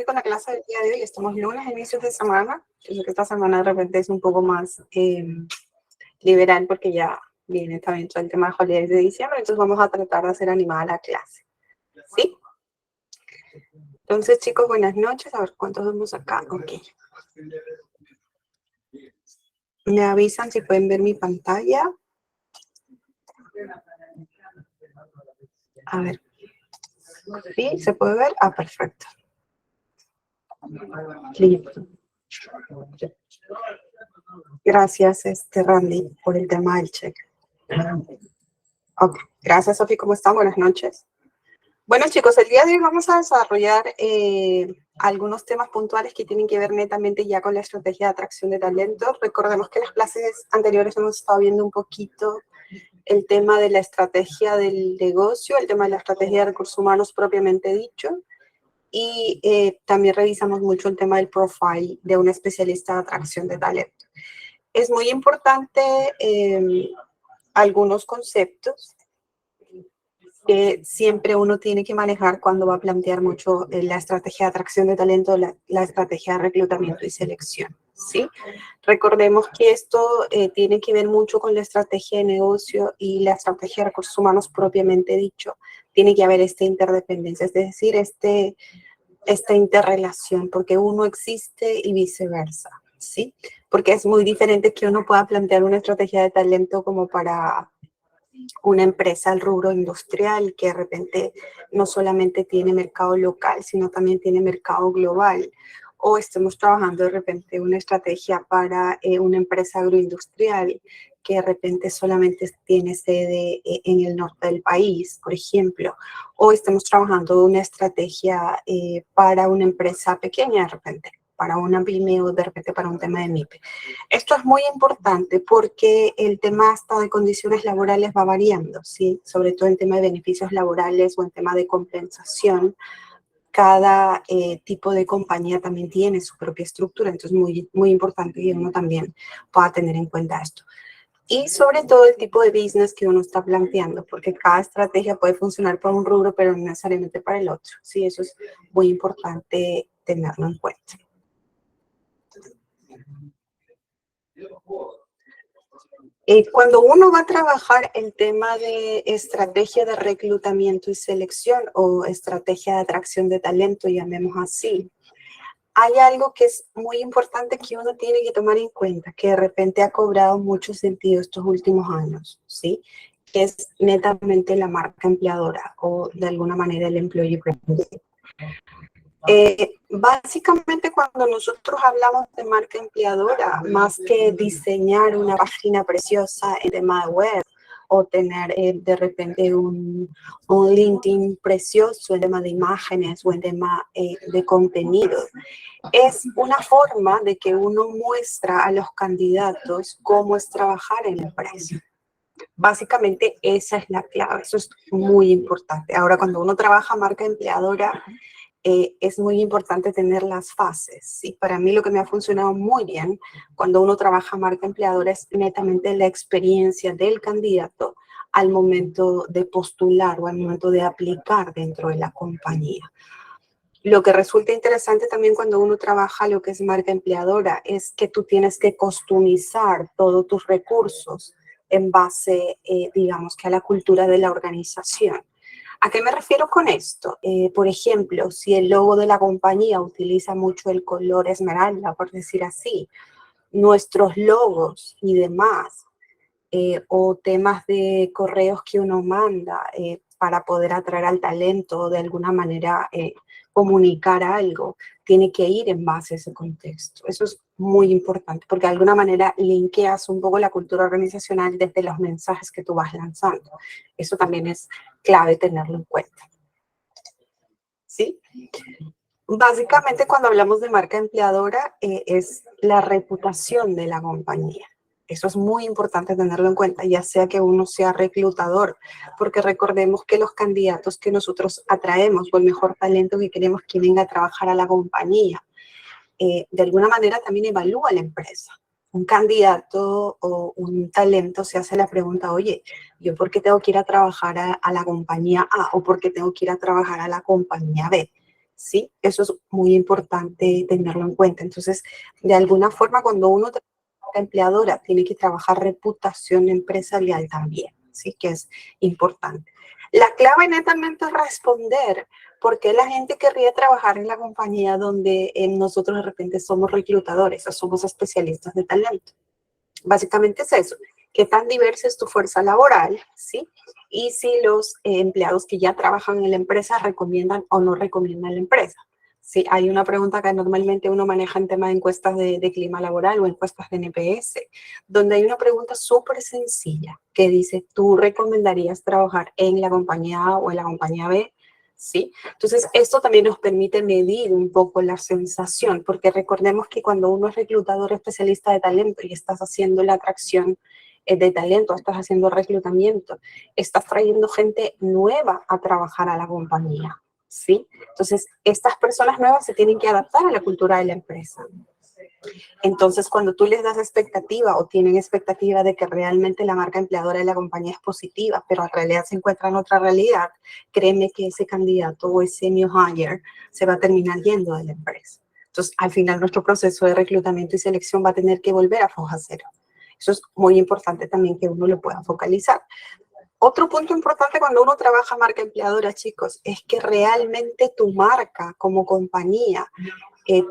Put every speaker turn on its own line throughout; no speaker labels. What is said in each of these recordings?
seguir con la clase del día de hoy. Estamos lunes, inicios de semana. Yo sé que esta semana de repente es un poco más liberal porque ya viene también todo el tema de holidays de diciembre, entonces vamos a tratar de hacer animada la clase. ¿Sí? Entonces, chicos, buenas noches. A ver, ¿cuántos vemos acá? Ok. Me avisan si pueden ver mi pantalla. A ver. ¿Sí? ¿Se puede ver? Ah, perfecto. Listo. Gracias, Randy, por el tema del cheque. Ok. Gracias, Sofi. ¿Cómo están? Buenas noches. Bueno, chicos, el día de hoy vamos a desarrollar algunos temas puntuales que tienen que ver netamente ya con la estrategia de atracción de talento. Recordemos que en las clases anteriores hemos estado viendo un poquito el tema de la estrategia del negocio, el tema de la estrategia de recursos humanos propiamente dicho, y también revisamos mucho el tema del profile de un especialista de atracción de talento. Es muy importante algunos conceptos que siempre uno tiene que manejar cuando va a plantear mucho la estrategia de atracción de talento, la estrategia de reclutamiento y selección, ¿sí? Recordemos que esto tiene que ver mucho con la estrategia de negocio y la estrategia de recursos humanos propiamente dicho. Tiene que haber esta interdependencia, es decir, esta interrelación, porque uno existe y viceversa, ¿sí? Porque es muy diferente que uno pueda plantear una estrategia de talento como para una empresa al rubro industrial que de repente no solamente tiene mercado local, sino también tiene mercado global. O estemos trabajando de repente una estrategia para una empresa agroindustrial que de repente solamente tiene sede en el norte del país, por ejemplo. O estemos trabajando una estrategia para una empresa pequeña de repente, para una pyme o de repente para un tema de MIPE. Esto es muy importante porque el tema hasta de condiciones laborales va variando, ¿sí? Sobre todo en tema de beneficios laborales o en tema de compensación. Cada tipo de compañía también tiene su propia estructura, entonces es muy, muy importante que uno también pueda tener en cuenta esto. Y sobre todo el tipo de business que uno está planteando, porque cada estrategia puede funcionar para un rubro, pero no necesariamente para el otro. Sí, eso es muy importante tenerlo en cuenta. Cuando uno va a trabajar el tema de estrategia de reclutamiento y selección o estrategia de atracción de talento, llamemos así, hay algo que es muy importante que uno tiene que tomar en cuenta, que de repente ha cobrado mucho sentido estos últimos años, ¿sí? Que es netamente la marca empleadora o de alguna manera el employee brand. Básicamente cuando nosotros hablamos de marca empleadora, más que diseñar una página preciosa en tema de web o tener de repente un LinkedIn precioso en tema de imágenes o en tema de contenido, es una forma de que uno muestra a los candidatos cómo es trabajar en la empresa. Básicamente esa es la clave, eso es muy importante. Ahora, cuando uno trabaja marca empleadora, es muy importante tener las fases. ¿Sí? Para mí lo que me ha funcionado muy bien cuando uno trabaja marca empleadora es netamente la experiencia del candidato al momento de postular o al momento de aplicar dentro de la compañía. Lo que resulta interesante también cuando uno trabaja lo que es marca empleadora es que tú tienes que customizar todos tus recursos en base, digamos, que a la cultura de la organización. ¿A qué me refiero con esto? Por ejemplo, si el logo de la compañía utiliza mucho el color esmeralda, por decir así, nuestros logos y demás, o temas de correos que uno manda para poder atraer al talento o de alguna manera comunicar algo, tiene que ir en base a ese contexto. Eso es muy importante porque de alguna manera linkeas un poco la cultura organizacional desde los mensajes que tú vas lanzando. Eso también es clave tenerlo en cuenta. ¿Sí? Básicamente cuando hablamos de marca empleadora es la reputación de la compañía. Eso es muy importante tenerlo en cuenta, ya sea que uno sea reclutador, porque recordemos que los candidatos que nosotros atraemos o el mejor talento que queremos que venga a trabajar a la compañía, de alguna manera también evalúa la empresa. Un candidato o un talento se hace la pregunta, oye, ¿yo por qué tengo que ir a trabajar a la compañía A o por qué tengo que ir a trabajar a la compañía B? ¿sí? Eso es muy importante tenerlo en cuenta. Entonces, de alguna forma, cuando uno trabaja empleadora, tiene que trabajar reputación empresarial también, ¿sí? Que es importante. La clave netamente es responder por qué la gente querría trabajar en la compañía donde nosotros de repente somos reclutadores o somos especialistas de talento. Básicamente es eso, qué tan diversa es tu fuerza laboral, ¿sí? Y si los empleados que ya trabajan en la empresa recomiendan o no recomiendan la empresa. Sí, hay una pregunta que normalmente uno maneja en tema de encuestas de clima laboral o encuestas de NPS, donde hay una pregunta súper sencilla que dice, ¿tú recomendarías trabajar en la compañía A o en la compañía B? ¿Sí? Entonces, esto también nos permite medir un poco la sensación, porque recordemos que cuando uno es reclutador especialista de talento y estás haciendo la atracción de talento, estás haciendo reclutamiento, estás trayendo gente nueva a trabajar a la compañía, ¿sí? Entonces, estas personas nuevas se tienen que adaptar a la cultura de la empresa. Entonces, cuando tú les das expectativa o tienen expectativa de que realmente la marca empleadora de la compañía es positiva, pero en realidad se encuentra en otra realidad, créeme que ese candidato o ese new hire se va a terminar yendo de la empresa. Entonces, al final, nuestro proceso de reclutamiento y selección va a tener que volver a foja cero. Eso es muy importante también que uno lo pueda focalizar. Otro punto importante cuando uno trabaja marca empleadora, chicos, es que realmente tu marca como compañía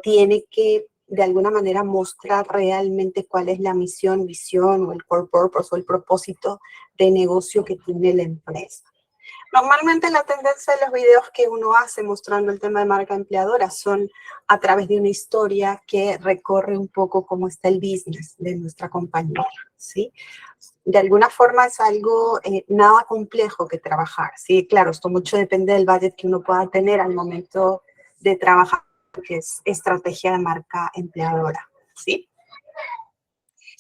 tiene que de alguna manera mostrar realmente cuál es la misión, visión o el core purpose o el propósito de negocio que tiene la empresa. Normalmente la tendencia de los videos que uno hace mostrando el tema de marca empleadora son a través de una historia que recorre un poco cómo está el business de nuestra compañía, ¿sí? De alguna forma es algo nada complejo que trabajar, ¿sí? Claro, esto mucho depende del budget que uno pueda tener al momento de trabajar, que es estrategia de marca empleadora, ¿sí?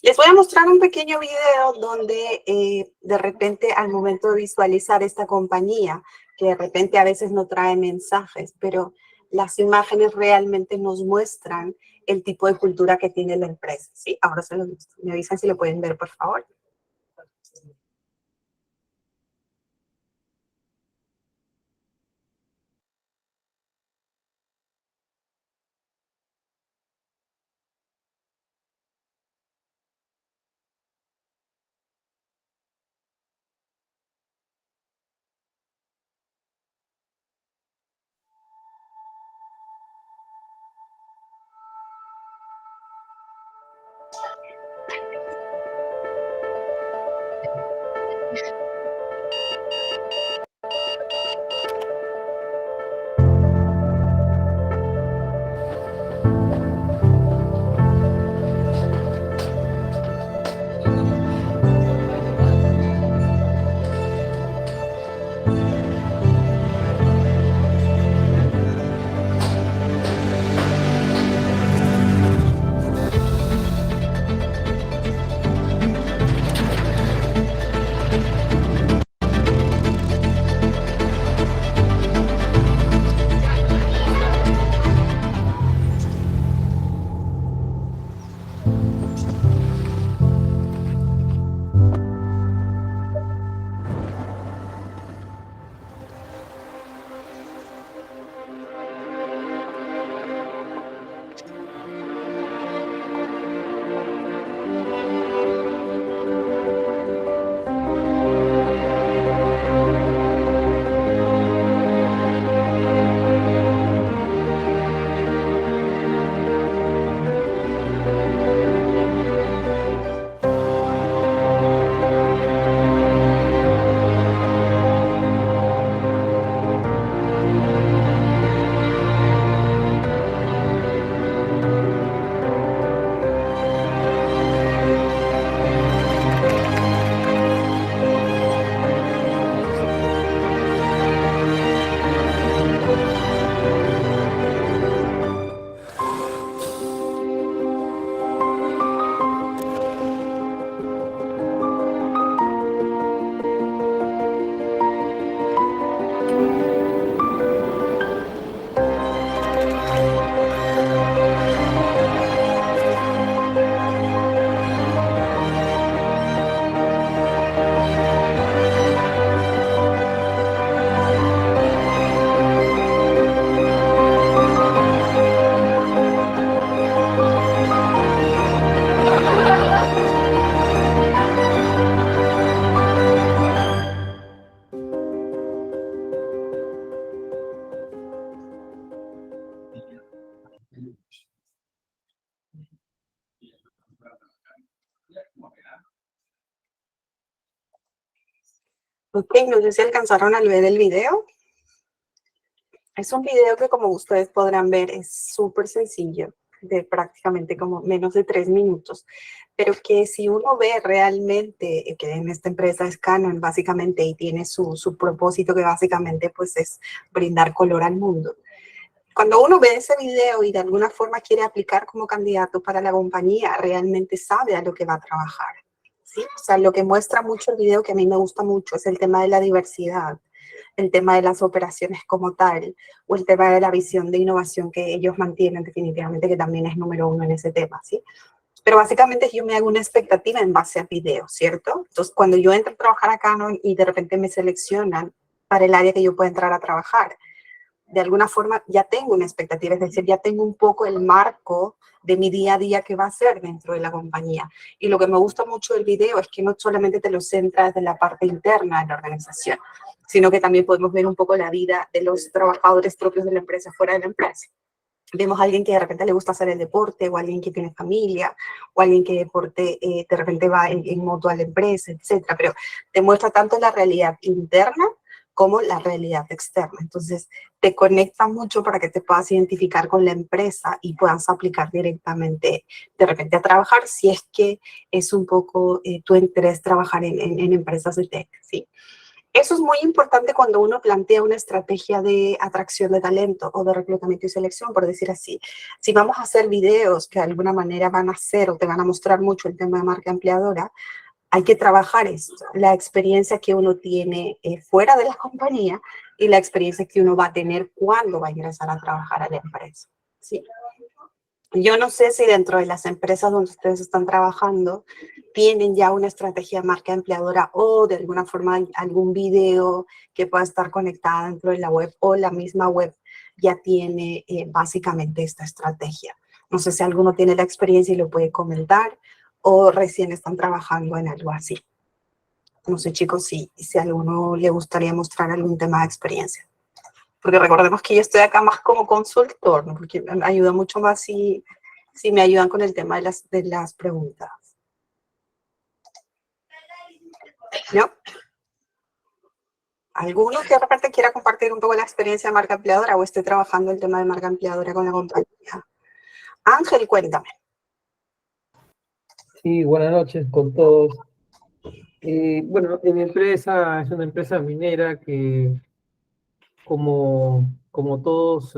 Les voy a mostrar un pequeño video donde de repente al momento de visualizar esta compañía, que de repente a veces no trae mensajes, pero las imágenes realmente nos muestran el tipo de cultura que tiene la empresa, ¿sí? Ahora se los muestro. Me avisan si lo pueden ver, por favor. Ok, no sé si alcanzaron a ver el video. Es un video que, como ustedes podrán ver, es súper sencillo, de prácticamente como menos de 3 minutos, pero que si uno ve realmente que en esta empresa es Canon básicamente y tiene su propósito que básicamente pues es brindar color al mundo. Cuando uno ve ese video y de alguna forma quiere aplicar como candidato para la compañía, realmente sabe a lo que va a trabajar, ¿sí? O sea, lo que muestra mucho el video, que a mí me gusta mucho, es el tema de la diversidad, el tema de las operaciones como tal, o el tema de la visión de innovación que ellos mantienen definitivamente, que también es número uno en ese tema, ¿sí? Pero básicamente yo me hago una expectativa en base al video, ¿cierto? Entonces, cuando yo entro a trabajar a Canon y de repente me seleccionan para el área que yo pueda entrar a trabajar, de alguna forma ya tengo una expectativa, es decir, ya tengo un poco el marco de mi día a día que va a ser dentro de la compañía. Y lo que me gusta mucho del video es que no solamente te lo centra desde la parte interna de la organización, sino que también podemos ver un poco la vida de los trabajadores propios de la empresa fuera de la empresa. Vemos a alguien que de repente le gusta hacer el deporte, o alguien que tiene familia, o alguien que deporte, de repente va en moto a la empresa, etcétera. Pero te muestra tanto la realidad interna como la realidad externa. Entonces, te conecta mucho para que te puedas identificar con la empresa y puedas aplicar directamente, de repente, a trabajar, si es que es un poco tu interés trabajar en empresas de tech, ¿sí? Eso es muy importante cuando uno plantea una estrategia de atracción de talento o de reclutamiento y selección, por decir así. Si vamos a hacer videos que de alguna manera van a hacer o te van a mostrar mucho el tema de marca empleadora, hay que trabajar esto, la experiencia que uno tiene fuera de la compañía y la experiencia que uno va a tener cuando va a ingresar a trabajar a la empresa, ¿sí? Yo no sé si dentro de las empresas donde ustedes están trabajando tienen ya una estrategia de marca empleadora o de alguna forma algún video que pueda estar conectada dentro de la web, o la misma web ya tiene básicamente esta estrategia. No sé si alguno tiene la experiencia y lo puede comentar, o recién están trabajando en algo así. No sé, chicos, si a alguno le gustaría mostrar algún tema de experiencia. Porque recordemos que yo estoy acá más como consultor, ¿no? Porque me ayuda mucho más si me ayudan con el tema de las preguntas. ¿No? ¿Alguno que de repente quiera compartir un poco la experiencia de marca empleadora o esté trabajando el tema de marca empleadora con la compañía? Ángel, cuéntame.
Sí, buenas noches con todos. Bueno, mi empresa es una empresa minera que, como todos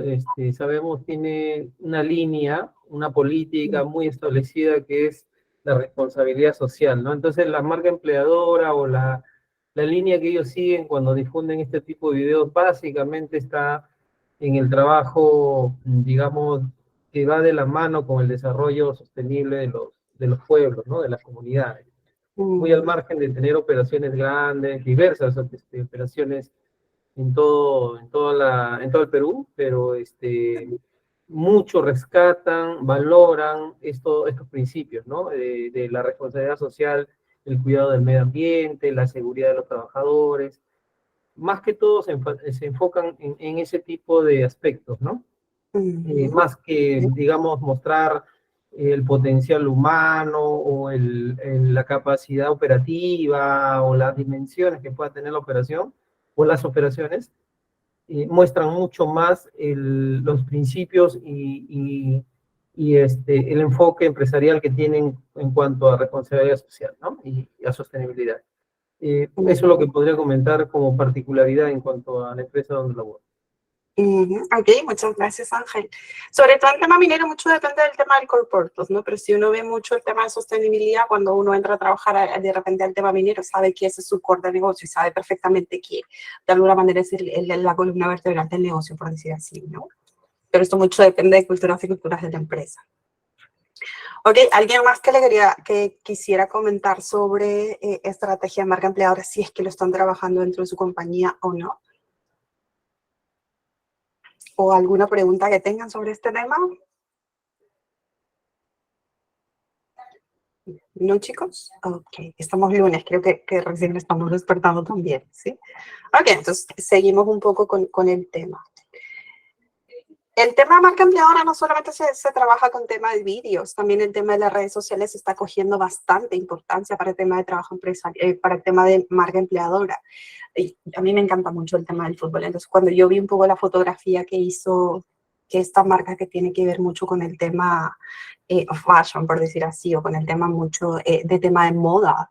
sabemos, tiene una línea, una política muy establecida que es la responsabilidad social, ¿no? Entonces, la marca empleadora o la línea que ellos siguen cuando difunden este tipo de videos básicamente está en el trabajo, digamos, que va de la mano con el desarrollo sostenible de los pueblos, ¿no? De las comunidades. Muy al margen de tener operaciones grandes, diversas operaciones en todo el Perú, pero mucho rescatan, valoran estos principios, ¿no? De la responsabilidad social, el cuidado del medio ambiente, la seguridad de los trabajadores. Más que todo se enfocan en ese tipo de aspectos, ¿no? Más que, digamos, mostrar el potencial humano o la capacidad operativa o las dimensiones que pueda tener la operación o las operaciones, muestran mucho más los principios y el enfoque empresarial que tienen en cuanto a responsabilidad social, ¿no? Y a sostenibilidad. Eso es lo que podría comentar como particularidad en cuanto a la empresa donde laboro.
Ok, muchas gracias, Ángel. Sobre todo el tema minero, mucho depende del tema del corporate, ¿no? Pero si uno ve mucho el tema de sostenibilidad, cuando uno entra a trabajar de repente al tema minero, sabe que ese es su core de negocio y sabe perfectamente que de alguna manera es la columna vertebral del negocio, por decir así, ¿no? Pero esto mucho depende de culturas y culturas de la empresa. Ok, ¿alguien más que quisiera comentar sobre estrategia de marca empleadora, si es que lo están trabajando dentro de su compañía o no? ¿O alguna pregunta que tengan sobre este tema? ¿No, chicos? Ok, estamos lunes, creo que recién estamos despertando también, ¿sí? Ok, entonces seguimos un poco con el tema. El tema de marca empleadora no solamente se trabaja con tema de vídeos, también el tema de las redes sociales está cogiendo bastante importancia para el tema de trabajo empresarial, para el tema de marca empleadora. Y a mí me encanta mucho el tema del fútbol, entonces cuando yo vi un poco la fotografía que hizo que esta marca que tiene que ver mucho con el tema fashion, por decir así, o con el tema mucho de tema de moda,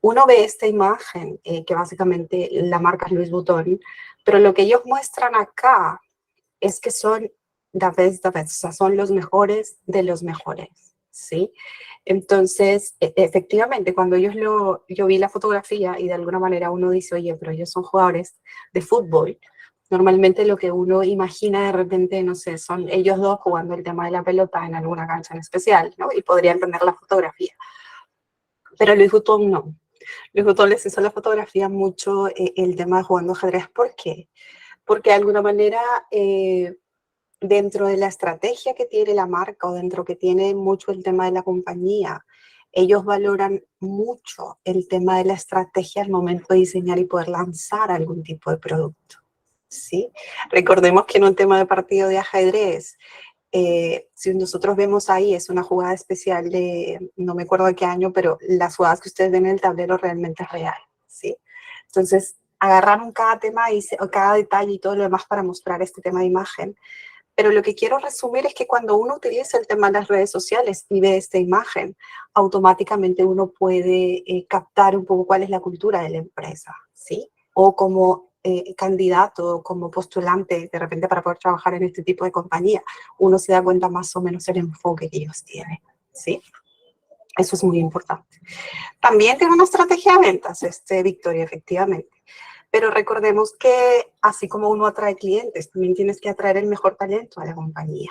uno ve esta imagen que básicamente la marca es Louis Vuitton, pero lo que ellos muestran acá es que son the best, o sea, son los mejores de los mejores, ¿sí? Entonces, efectivamente, cuando yo vi la fotografía y de alguna manera uno dice, oye, pero ellos son jugadores de fútbol, normalmente lo que uno imagina de repente, no sé, son ellos dos jugando el tema de la pelota en alguna cancha en especial, ¿no? Y podrían tener la fotografía. Pero Louis Vuitton no. Louis Vuitton les hizo la fotografía mucho el tema de jugando ajedrez. ¿Por qué? Porque de alguna manera dentro de la estrategia que tiene la marca o dentro que tiene mucho el tema de la compañía, ellos valoran mucho el tema de la estrategia al momento de diseñar y poder lanzar algún tipo de producto, ¿sí? Recordemos que en un tema de partido de ajedrez, si nosotros vemos ahí, es una jugada especial de, no me acuerdo de qué año, pero las jugadas que ustedes ven en el tablero realmente es real, ¿sí? Entonces, agarraron cada tema y cada detalle y todo lo demás para mostrar este tema de imagen. Pero lo que quiero resumir es que cuando uno utiliza el tema de las redes sociales y ve esta imagen, automáticamente uno puede captar un poco cuál es la cultura de la empresa, ¿sí? O como candidato, como postulante, de repente para poder trabajar en este tipo de compañía, uno se da cuenta más o menos el enfoque que ellos tienen, ¿sí? Eso es muy importante. También tiene una estrategia de ventas, Victoria, efectivamente. Pero recordemos que así como uno atrae clientes, también tienes que atraer el mejor talento a la compañía.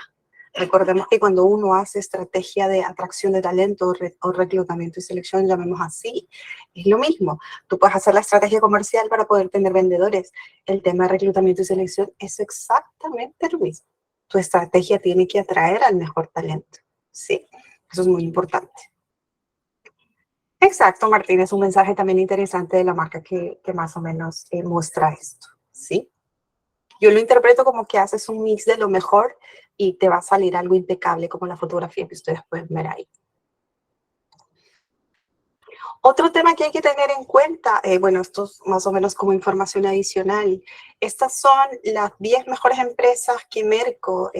Recordemos que cuando uno hace estrategia de atracción de talento o reclutamiento y selección, llamemos así, es lo mismo. Tú puedes hacer la estrategia comercial para poder tener vendedores. El tema de reclutamiento y selección es exactamente lo mismo. Tu estrategia tiene que atraer al mejor talento, ¿sí? Eso es muy importante. Exacto, Martín, es un mensaje también interesante de la marca que más o menos muestra esto, ¿sí? Yo lo interpreto como que haces un mix de lo mejor y te va a salir algo impecable como la fotografía que ustedes pueden ver ahí. Otro tema que hay que tener en cuenta, bueno, esto es más o menos como información adicional, estas son las 10 mejores empresas que Merco,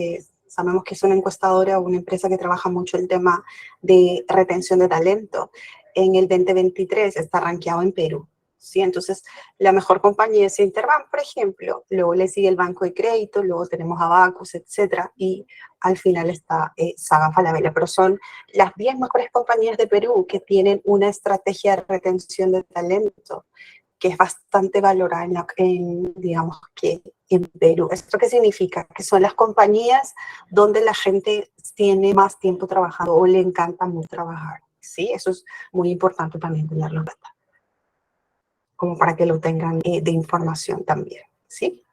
sabemos que es una encuestadora o una empresa que trabaja mucho el tema de retención de talento. En el 2023 está rankeado en Perú, ¿sí? Entonces, la mejor compañía es Interbank, por ejemplo, luego le sigue el Banco de Crédito, luego tenemos Abacus, etcétera, y al final está Saga Falabella, pero son las 10 mejores compañías de Perú que tienen una estrategia de retención de talento que es bastante valorada digamos que en Perú. ¿Esto qué significa? Que son las compañías donde la gente tiene más tiempo trabajando o le encanta mucho trabajar, ¿sí? Eso es muy importante también tenerlo en cuenta, como para que lo tengan de información también, ¿sí?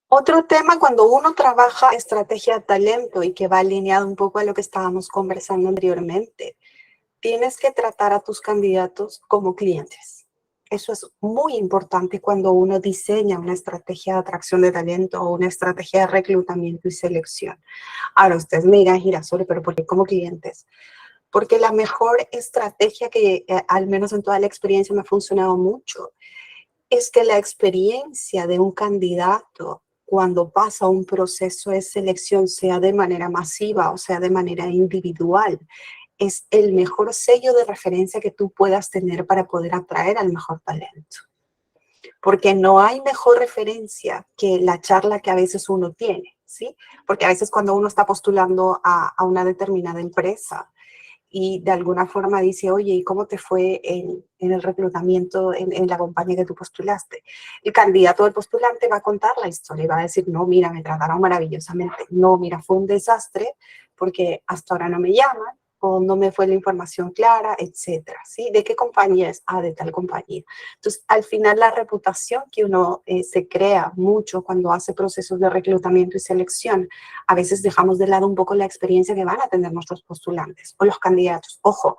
Otro tema cuando uno trabaja estrategia de talento y que va alineado un poco a lo que estábamos conversando anteriormente, tienes que tratar a tus candidatos como clientes. Eso es muy importante cuando uno diseña una estrategia de atracción de talento o una estrategia de reclutamiento y selección. Ahora, ustedes me dirán, Girasole, pero ¿por qué como clientes? Porque la mejor estrategia que al menos en toda la experiencia me ha funcionado mucho es que la experiencia de un candidato cuando pasa un proceso de selección, sea de manera masiva o sea de manera individual, es el mejor sello de referencia que tú puedas tener para poder atraer al mejor talento. Porque no hay mejor referencia que la charla que a veces uno tiene, ¿sí? Porque a veces cuando uno está postulando a una determinada empresa, y de alguna forma dice, oye, ¿y cómo te fue en el reclutamiento en la compañía que tú postulaste? El candidato del postulante va a contar la historia y va a decir, no, mira, me trataron maravillosamente. No, mira, fue un desastre porque hasta ahora no me llaman o no me fue la información clara, etcétera, ¿sí? ¿De qué compañía es? Ah, de tal compañía. Entonces, al final, la reputación que uno se crea mucho cuando hace procesos de reclutamiento y selección, a veces dejamos de lado un poco la experiencia que van a tener nuestros postulantes o los candidatos. Ojo,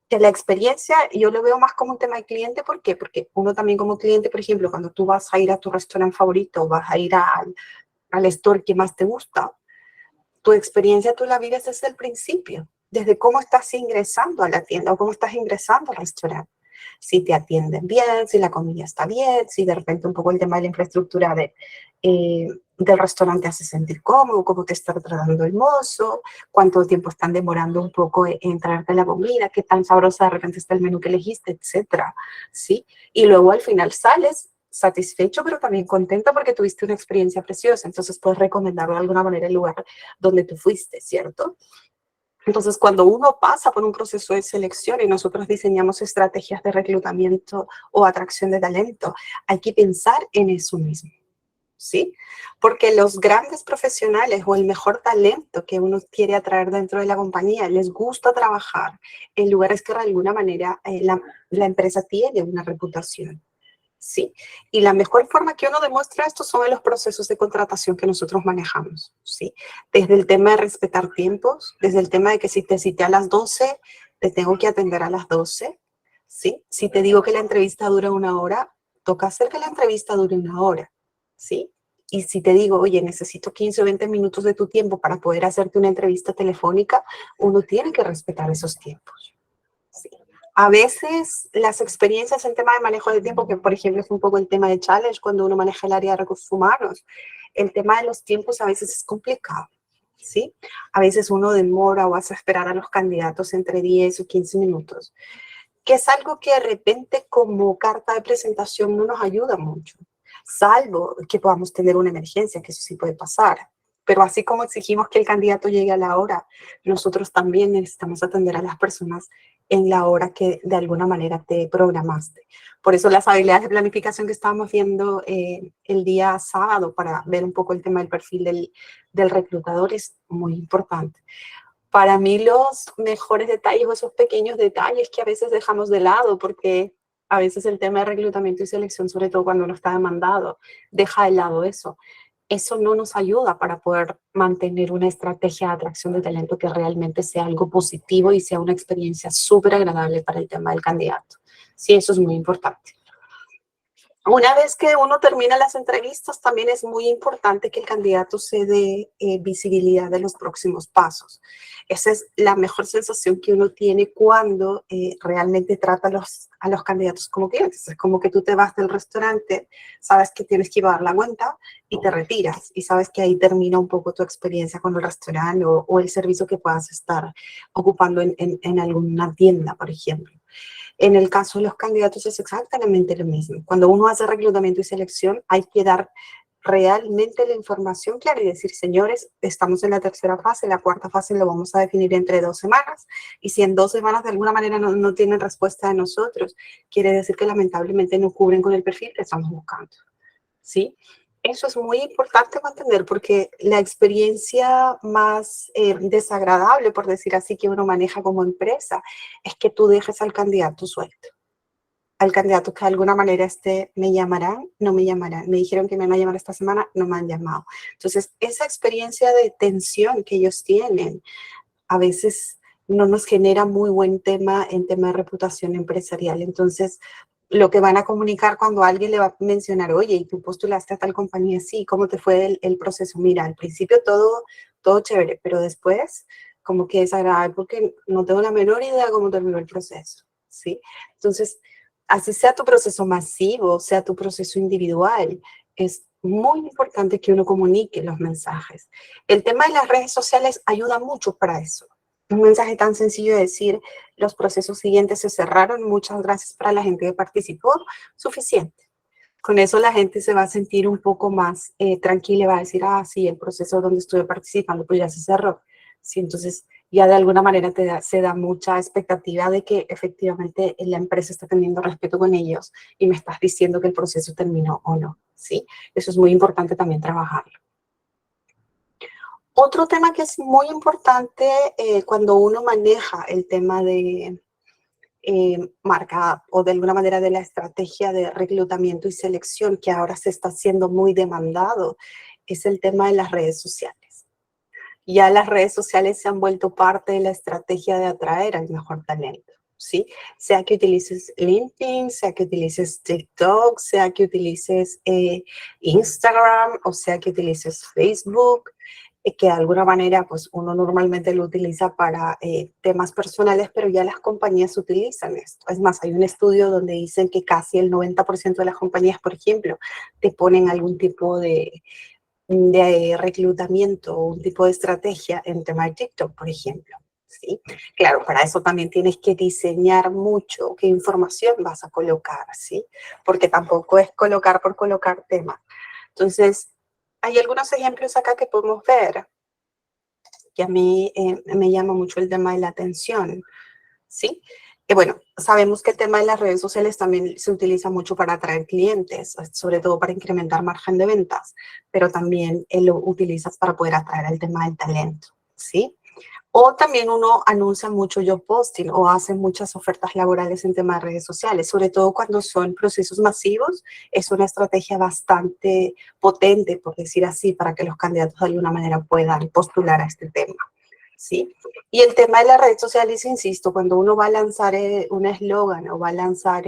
que la experiencia yo lo veo más como un tema de cliente. ¿Por qué? Porque uno también como cliente, por ejemplo, cuando tú vas a ir a tu restaurante favorito o vas a ir al store que más te gusta, tu experiencia tú la vives desde el principio, desde cómo estás ingresando a la tienda o cómo estás ingresando al restaurante. Si te atienden bien, si la comida está bien, si de repente un poco el tema de la infraestructura del restaurante te hace sentir cómodo, cómo te está tratando el mozo, cuánto tiempo están demorando un poco en traerte la comida, qué tan sabrosa de repente está el menú que elegiste, etcétera, ¿sí? Y luego al final sales satisfecho, pero también contento porque tuviste una experiencia preciosa. Entonces puedes recomendarlo de alguna manera el lugar donde tú fuiste, ¿cierto? Entonces, cuando uno pasa por un proceso de selección y nosotros diseñamos estrategias de reclutamiento o atracción de talento, hay que pensar en eso mismo, ¿sí? Porque los grandes profesionales o el mejor talento que uno quiere atraer dentro de la compañía, les gusta trabajar en lugares que de alguna manera la empresa tiene una reputación. ¿Sí? Y la mejor forma que uno demuestra esto son en los procesos de contratación que nosotros manejamos, ¿sí? Desde el tema de respetar tiempos, desde el tema de que si te cité a las 12, te tengo que atender a las 12, ¿sí? Si te digo que la entrevista dura 1 hora, toca hacer que la entrevista dure 1 hora, ¿sí? Y si te digo, oye, necesito 15 o 20 minutos de tu tiempo para poder hacerte una entrevista telefónica, uno tiene que respetar esos tiempos, ¿sí? A veces las experiencias en tema de manejo de tiempo, que por ejemplo es un poco el tema de challenge cuando uno maneja el área de recursos humanos, el tema de los tiempos a veces es complicado, ¿sí? A veces uno demora o hace esperar a los candidatos entre 10 o 15 minutos, que es algo que de repente como carta de presentación no nos ayuda mucho, salvo que podamos tener una emergencia, que eso sí puede pasar. Pero así como exigimos que el candidato llegue a la hora, nosotros también necesitamos atender a las personas en la hora que de alguna manera te programaste. Por eso las habilidades de planificación que estábamos viendo el día sábado para ver un poco el tema del perfil del reclutador es muy importante. Para mí los mejores detalles o esos pequeños detalles que a veces dejamos de lado porque a veces el tema de reclutamiento y selección, sobre todo cuando uno está demandado, deja de lado eso. Eso no nos ayuda para poder mantener una estrategia de atracción de talento que realmente sea algo positivo y sea una experiencia súper agradable para el tema del candidato. Sí, eso es muy importante. Una vez que uno termina las entrevistas, también es muy importante que el candidato se dé visibilidad de los próximos pasos. Esa es la mejor sensación que uno tiene cuando realmente trata a los candidatos como clientes. Es como que tú te vas del restaurante, sabes que tienes que llevar la cuenta y te retiras. Y sabes que ahí termina un poco tu experiencia con el restaurante o el servicio que puedas estar ocupando en alguna tienda, por ejemplo. En el caso de los candidatos es exactamente lo mismo. Cuando uno hace reclutamiento y selección, hay que dar realmente la información clara y decir, señores, estamos en la tercera fase, la cuarta fase lo vamos a definir entre 2 semanas, y si en 2 semanas de alguna manera no tienen respuesta de nosotros, quiere decir que lamentablemente no cubren con el perfil que estamos buscando, ¿sí? Eso es muy importante mantener porque la experiencia más desagradable, por decir así, que uno maneja como empresa, es que tú dejes al candidato suelto. Al candidato que de alguna manera me llamarán, no me llamarán. Me dijeron que me van a llamar esta semana, no me han llamado. Entonces, esa experiencia de tensión que ellos tienen, a veces no nos genera muy buen tema en tema de reputación empresarial. Entonces, lo que van a comunicar cuando alguien le va a mencionar, oye, ¿y tú postulaste a tal compañía? Sí, ¿cómo te fue el proceso? Mira, al principio todo chévere, pero después como que es agradable porque no tengo la menor idea cómo terminó el proceso, ¿sí? Entonces, así sea tu proceso masivo, sea tu proceso individual, es muy importante que uno comunique los mensajes. El tema de las redes sociales ayuda mucho para eso. Un mensaje tan sencillo de decir, los procesos siguientes se cerraron, muchas gracias para la gente que participó, suficiente. Con eso la gente se va a sentir un poco más tranquila y va a decir, ah, sí, el proceso donde estuve participando pues ya se cerró. Sí, entonces ya de alguna manera se da mucha expectativa de que efectivamente la empresa está teniendo respeto con ellos y me estás diciendo que el proceso terminó o no, ¿sí? Eso es muy importante también trabajarlo. Otro tema que es muy importante cuando uno maneja el tema de marca o de alguna manera de la estrategia de reclutamiento y selección que ahora se está haciendo muy demandado, es el tema de las redes sociales. Ya las redes sociales se han vuelto parte de la estrategia de atraer al mejor talento. ¿sí? Sea que utilices LinkedIn, sea que utilices TikTok, sea que utilices Instagram, o sea que utilices Facebook, que de alguna manera pues uno normalmente lo utiliza para temas personales, pero ya las compañías utilizan esto. Es más, hay un estudio donde dicen que casi el 90% de las compañías, por ejemplo, te ponen algún tipo de reclutamiento o un tipo de estrategia en tema de TikTok, por ejemplo. ¿Sí? Claro, para eso también tienes que diseñar mucho qué información vas a colocar, ¿sí? Porque tampoco es colocar por colocar temas. Entonces, hay algunos ejemplos acá que podemos ver que a mí me llama mucho el tema de la atención, ¿sí? Que bueno, sabemos que el tema de las redes sociales también se utiliza mucho para atraer clientes, sobre todo para incrementar margen de ventas, pero también lo utilizas para poder atraer el tema del talento, ¿sí? O también uno anuncia mucho job posting o hace muchas ofertas laborales en temas de redes sociales, sobre todo cuando son procesos masivos, es una estrategia bastante potente, por decir así, para que los candidatos de alguna manera puedan postular a este tema. ¿Sí? Y el tema de las redes sociales, insisto, cuando uno va a lanzar un eslogan o va a lanzar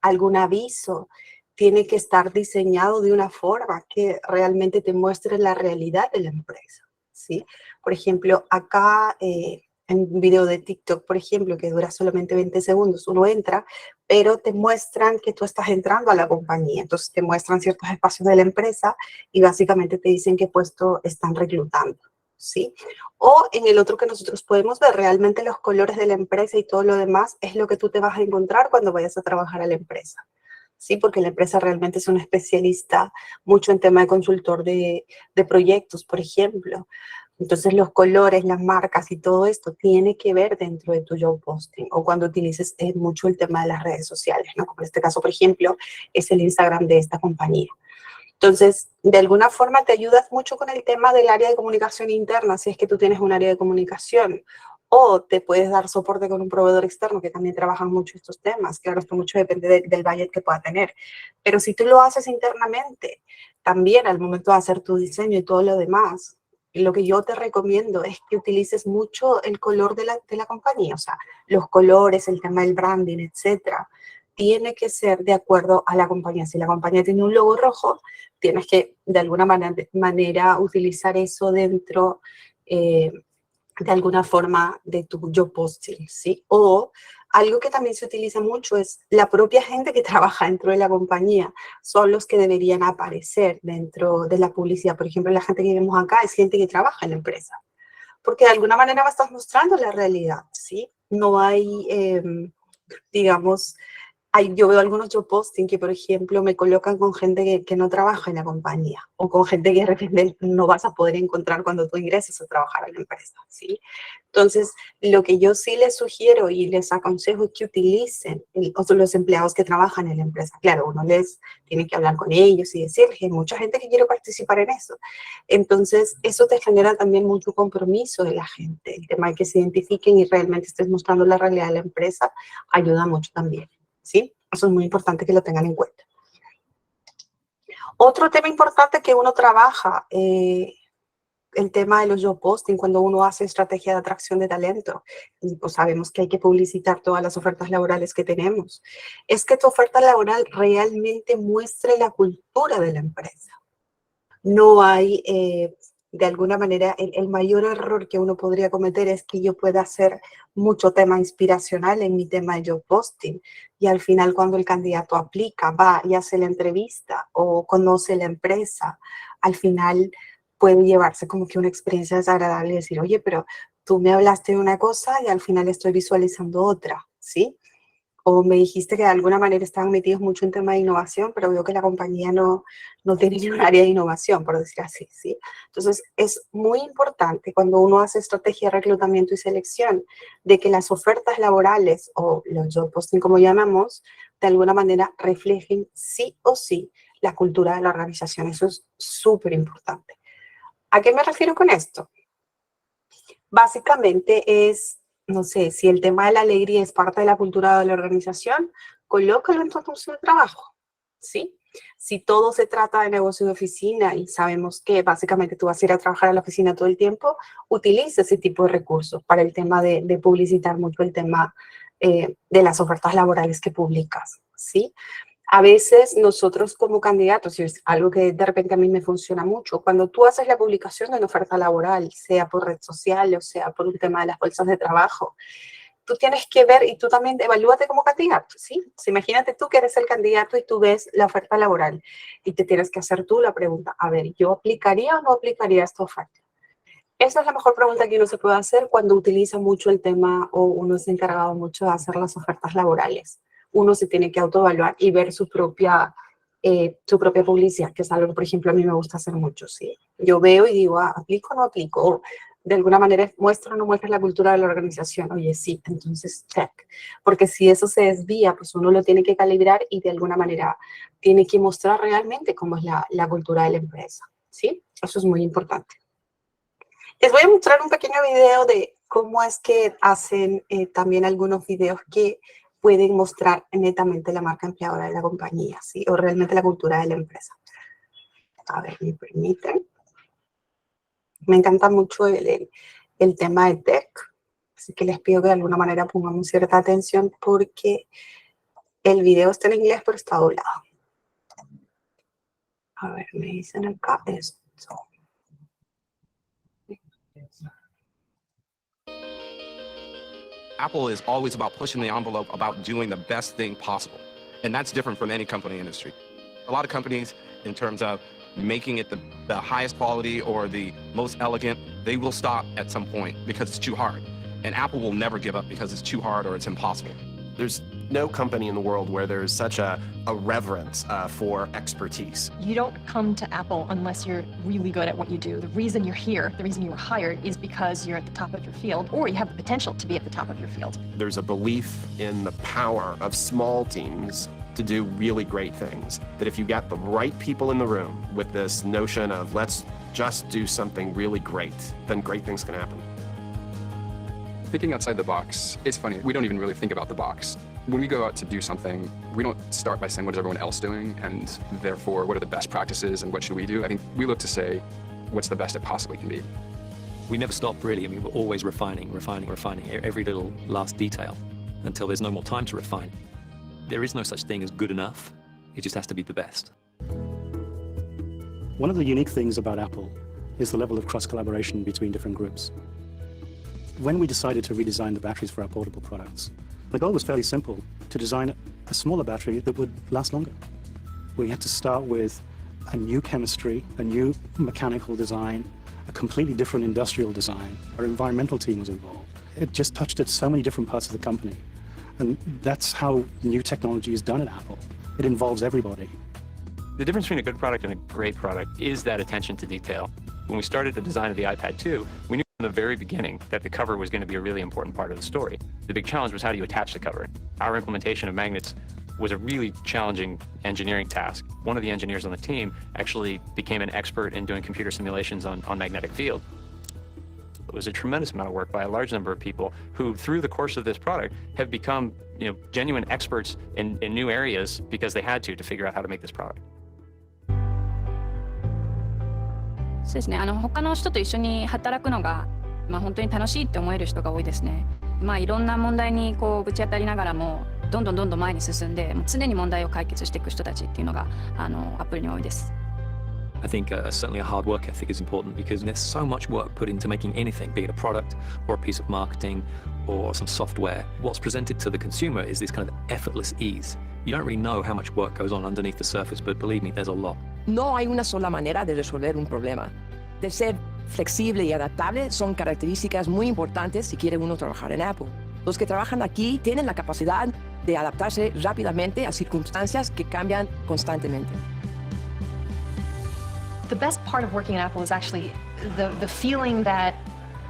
algún aviso, tiene que estar diseñado de una forma que realmente te muestre la realidad de la empresa, ¿sí? Por ejemplo, acá en un video de TikTok, por ejemplo, que dura solamente 20 segundos, uno entra, pero te muestran que tú estás entrando a la compañía. Entonces te muestran ciertos espacios de la empresa y básicamente te dicen qué puesto están reclutando, ¿sí? O en el otro que nosotros podemos ver, realmente los colores de la empresa y todo lo demás es lo que tú te vas a encontrar cuando vayas a trabajar a la empresa. Sí, porque la empresa realmente es un especialista mucho en tema de consultor de proyectos, por ejemplo. Entonces los colores, las marcas y todo esto tiene que ver dentro de tu job posting o cuando utilices mucho el tema de las redes sociales, ¿no? Como en este caso, por ejemplo, es el Instagram de esta compañía. Entonces, de alguna forma te ayudas mucho con el tema del área de comunicación interna, si es que tú tienes un área de comunicación, o te puedes dar soporte con un proveedor externo que también trabaja mucho estos temas. Claro, esto mucho depende del budget que pueda tener. Pero si tú lo haces internamente, también al momento de hacer tu diseño y todo lo demás, lo que yo te recomiendo es que utilices mucho el color de la compañía, o sea, los colores, el tema del branding, etcétera. Tiene que ser de acuerdo a la compañía. Si la compañía tiene un logo rojo, tienes que de alguna manera utilizar eso dentro de alguna forma de tu job posting, ¿sí? O algo que también se utiliza mucho es la propia gente que trabaja dentro de la compañía, son los que deberían aparecer dentro de la publicidad. Por ejemplo, la gente que vemos acá es gente que trabaja en la empresa, porque de alguna manera me estás mostrando la realidad, ¿sí? No hay, digamos, yo veo algunos job posting que, por ejemplo, me colocan con gente que no trabaja en la compañía o con gente que de repente no vas a poder encontrar cuando tú ingreses a trabajar a la empresa, ¿sí? Entonces, lo que yo sí les sugiero y les aconsejo es que utilicen los empleados que trabajan en la empresa. Claro, uno les tiene que hablar con ellos y decirles, hay mucha gente que quiere participar en eso. Entonces, eso te genera también mucho compromiso de la gente. El tema de que se identifiquen y realmente estés mostrando la realidad de la empresa ayuda mucho también. ¿Sí? Eso es muy importante que lo tengan en cuenta. Otro tema importante que uno trabaja, el tema de los job posting, cuando uno hace estrategia de atracción de talento, y pues sabemos que hay que publicitar todas las ofertas laborales que tenemos, es que tu oferta laboral realmente muestre la cultura de la empresa. No hay, de alguna manera, el mayor error que uno podría cometer es que yo pueda hacer mucho tema inspiracional en mi tema de job posting y al final cuando el candidato aplica, va y hace la entrevista o conoce la empresa, al final puede llevarse como que una experiencia desagradable y decir, oye, pero tú me hablaste de una cosa y al final estoy visualizando otra, ¿sí? O me dijiste que de alguna manera estaban metidos mucho en tema de innovación, pero veo que la compañía no tiene ni un área de innovación, por decir así, ¿sí? Entonces, es muy importante cuando uno hace estrategia de reclutamiento y selección, de que las ofertas laborales o los job posting, como llamamos, de alguna manera reflejen sí o sí la cultura de la organización. Eso es súper importante. ¿A qué me refiero con esto? Básicamente es, no sé, si el tema de la alegría es parte de la cultura de la organización, colócalo en tu anuncio de trabajo, ¿sí? Si todo se trata de negocio de oficina y sabemos que básicamente tú vas a ir a trabajar a la oficina todo el tiempo, utiliza ese tipo de recursos para el tema de publicitar mucho el tema de las ofertas laborales que publicas, ¿sí? A veces nosotros como candidatos, y es algo que de repente a mí me funciona mucho, cuando tú haces la publicación de una oferta laboral, sea por red social o sea por un tema de las bolsas de trabajo, tú tienes que ver y tú también evalúate como candidato, ¿sí? Imagínate tú que eres el candidato y tú ves la oferta laboral y te tienes que hacer tú la pregunta, a ver, ¿yo aplicaría o no aplicaría esta oferta? Esa es la mejor pregunta que uno se puede hacer cuando utiliza mucho el tema o uno se ha encargado mucho de hacer las ofertas laborales. Uno se tiene que autoevaluar y ver su propia publicidad, que es algo que, por ejemplo, a mí me gusta hacer mucho, ¿sí? Yo veo y digo, ¿aplico o no aplico? O, de alguna manera, muestra o no muestra la cultura de la organización. Oye, sí, entonces, check. Porque si eso se desvía, pues uno lo tiene que calibrar y de alguna manera tiene que mostrar realmente cómo es la cultura de la empresa, ¿sí? Eso es muy importante. Les voy a mostrar un pequeño video de cómo es que hacen también algunos videos que pueden mostrar netamente la marca empleadora de la compañía, ¿sí? O realmente la cultura de la empresa. A ver, ¿me permiten? Me encanta mucho el tema de tech, así que les pido que de alguna manera pongamos cierta atención porque el video está en inglés, pero está doblado. A ver, me dicen acá esto.
Apple is always about pushing the envelope, about doing the best thing possible. And that's different from any company industry. A lot of companies, in terms of making it the highest quality or the most elegant, they will stop at some point because it's too hard. And Apple will never give up because it's too hard or it's impossible.
There's no company in the world where there's such a reverence for expertise.
You don't come to Apple unless you're really good at what you do. The reason you're here, the reason you were hired, is because you're at the top of your field or you have the potential to be at the top of your field.
There's a belief in the power of small teams to do really great things. That if you get the right people in the room with this notion of let's just do something really great, then great things can happen.
Thinking outside the box, it's funny, we don't even really think about the box. When we go out to do something, we don't start by saying what is everyone else doing and therefore what are the best practices and what should we do? I think we look to say what's the best it possibly can be.
We never stop really. I mean, we're always refining every little last detail until there's no more time to refine. There is no such thing as good enough. It just has to be the best.
One of the unique things about Apple is the level of cross-collaboration between different groups. When we decided to redesign the batteries for our portable products, the goal was fairly simple, to design a smaller battery that would last longer. We had to start with a new chemistry, a new mechanical design, a completely different industrial design. Our environmental team was involved. It just touched at so many different parts of the company. And that's how new technology is done at Apple. It involves everybody.
The difference between a good product and a great product is that attention to detail. When we started the design of the iPad 2, we knew from the very beginning that the cover was going to be a really important part of the story. The big challenge was how do you attach the cover? Our implementation of magnets was a really challenging engineering task. One of the engineers on the team actually became an expert in doing computer simulations on magnetic field. It was a tremendous amount of work by a large number of people who, through the course of this product, have become, genuine experts in new areas because they had to figure out how to make this product.
そうですね。他の人と一緒に働くのが、本当に楽しいって思える人が多いですね。いろんな問題にぶち当たりながらも、どんどん前に進んで、常に問題を解決していく人たちっていうのがアップルに多いです。
I think certainly a hard work ethic is important because there's so much work put into making anything, be it a product or a piece of marketing or some software. What's presented to the consumer is this kind of effortless ease. You don't really know how much work goes on underneath the surface, but believe me, there's a lot.
No hay una sola manera de resolver un problema. De ser flexible y adaptable son características muy importantes si quiere uno trabajar en Apple. Los que trabajan aquí tienen la capacidad de adaptarse rápidamente a circunstancias que cambian constantemente.
The best part of working at Apple is actually the feeling that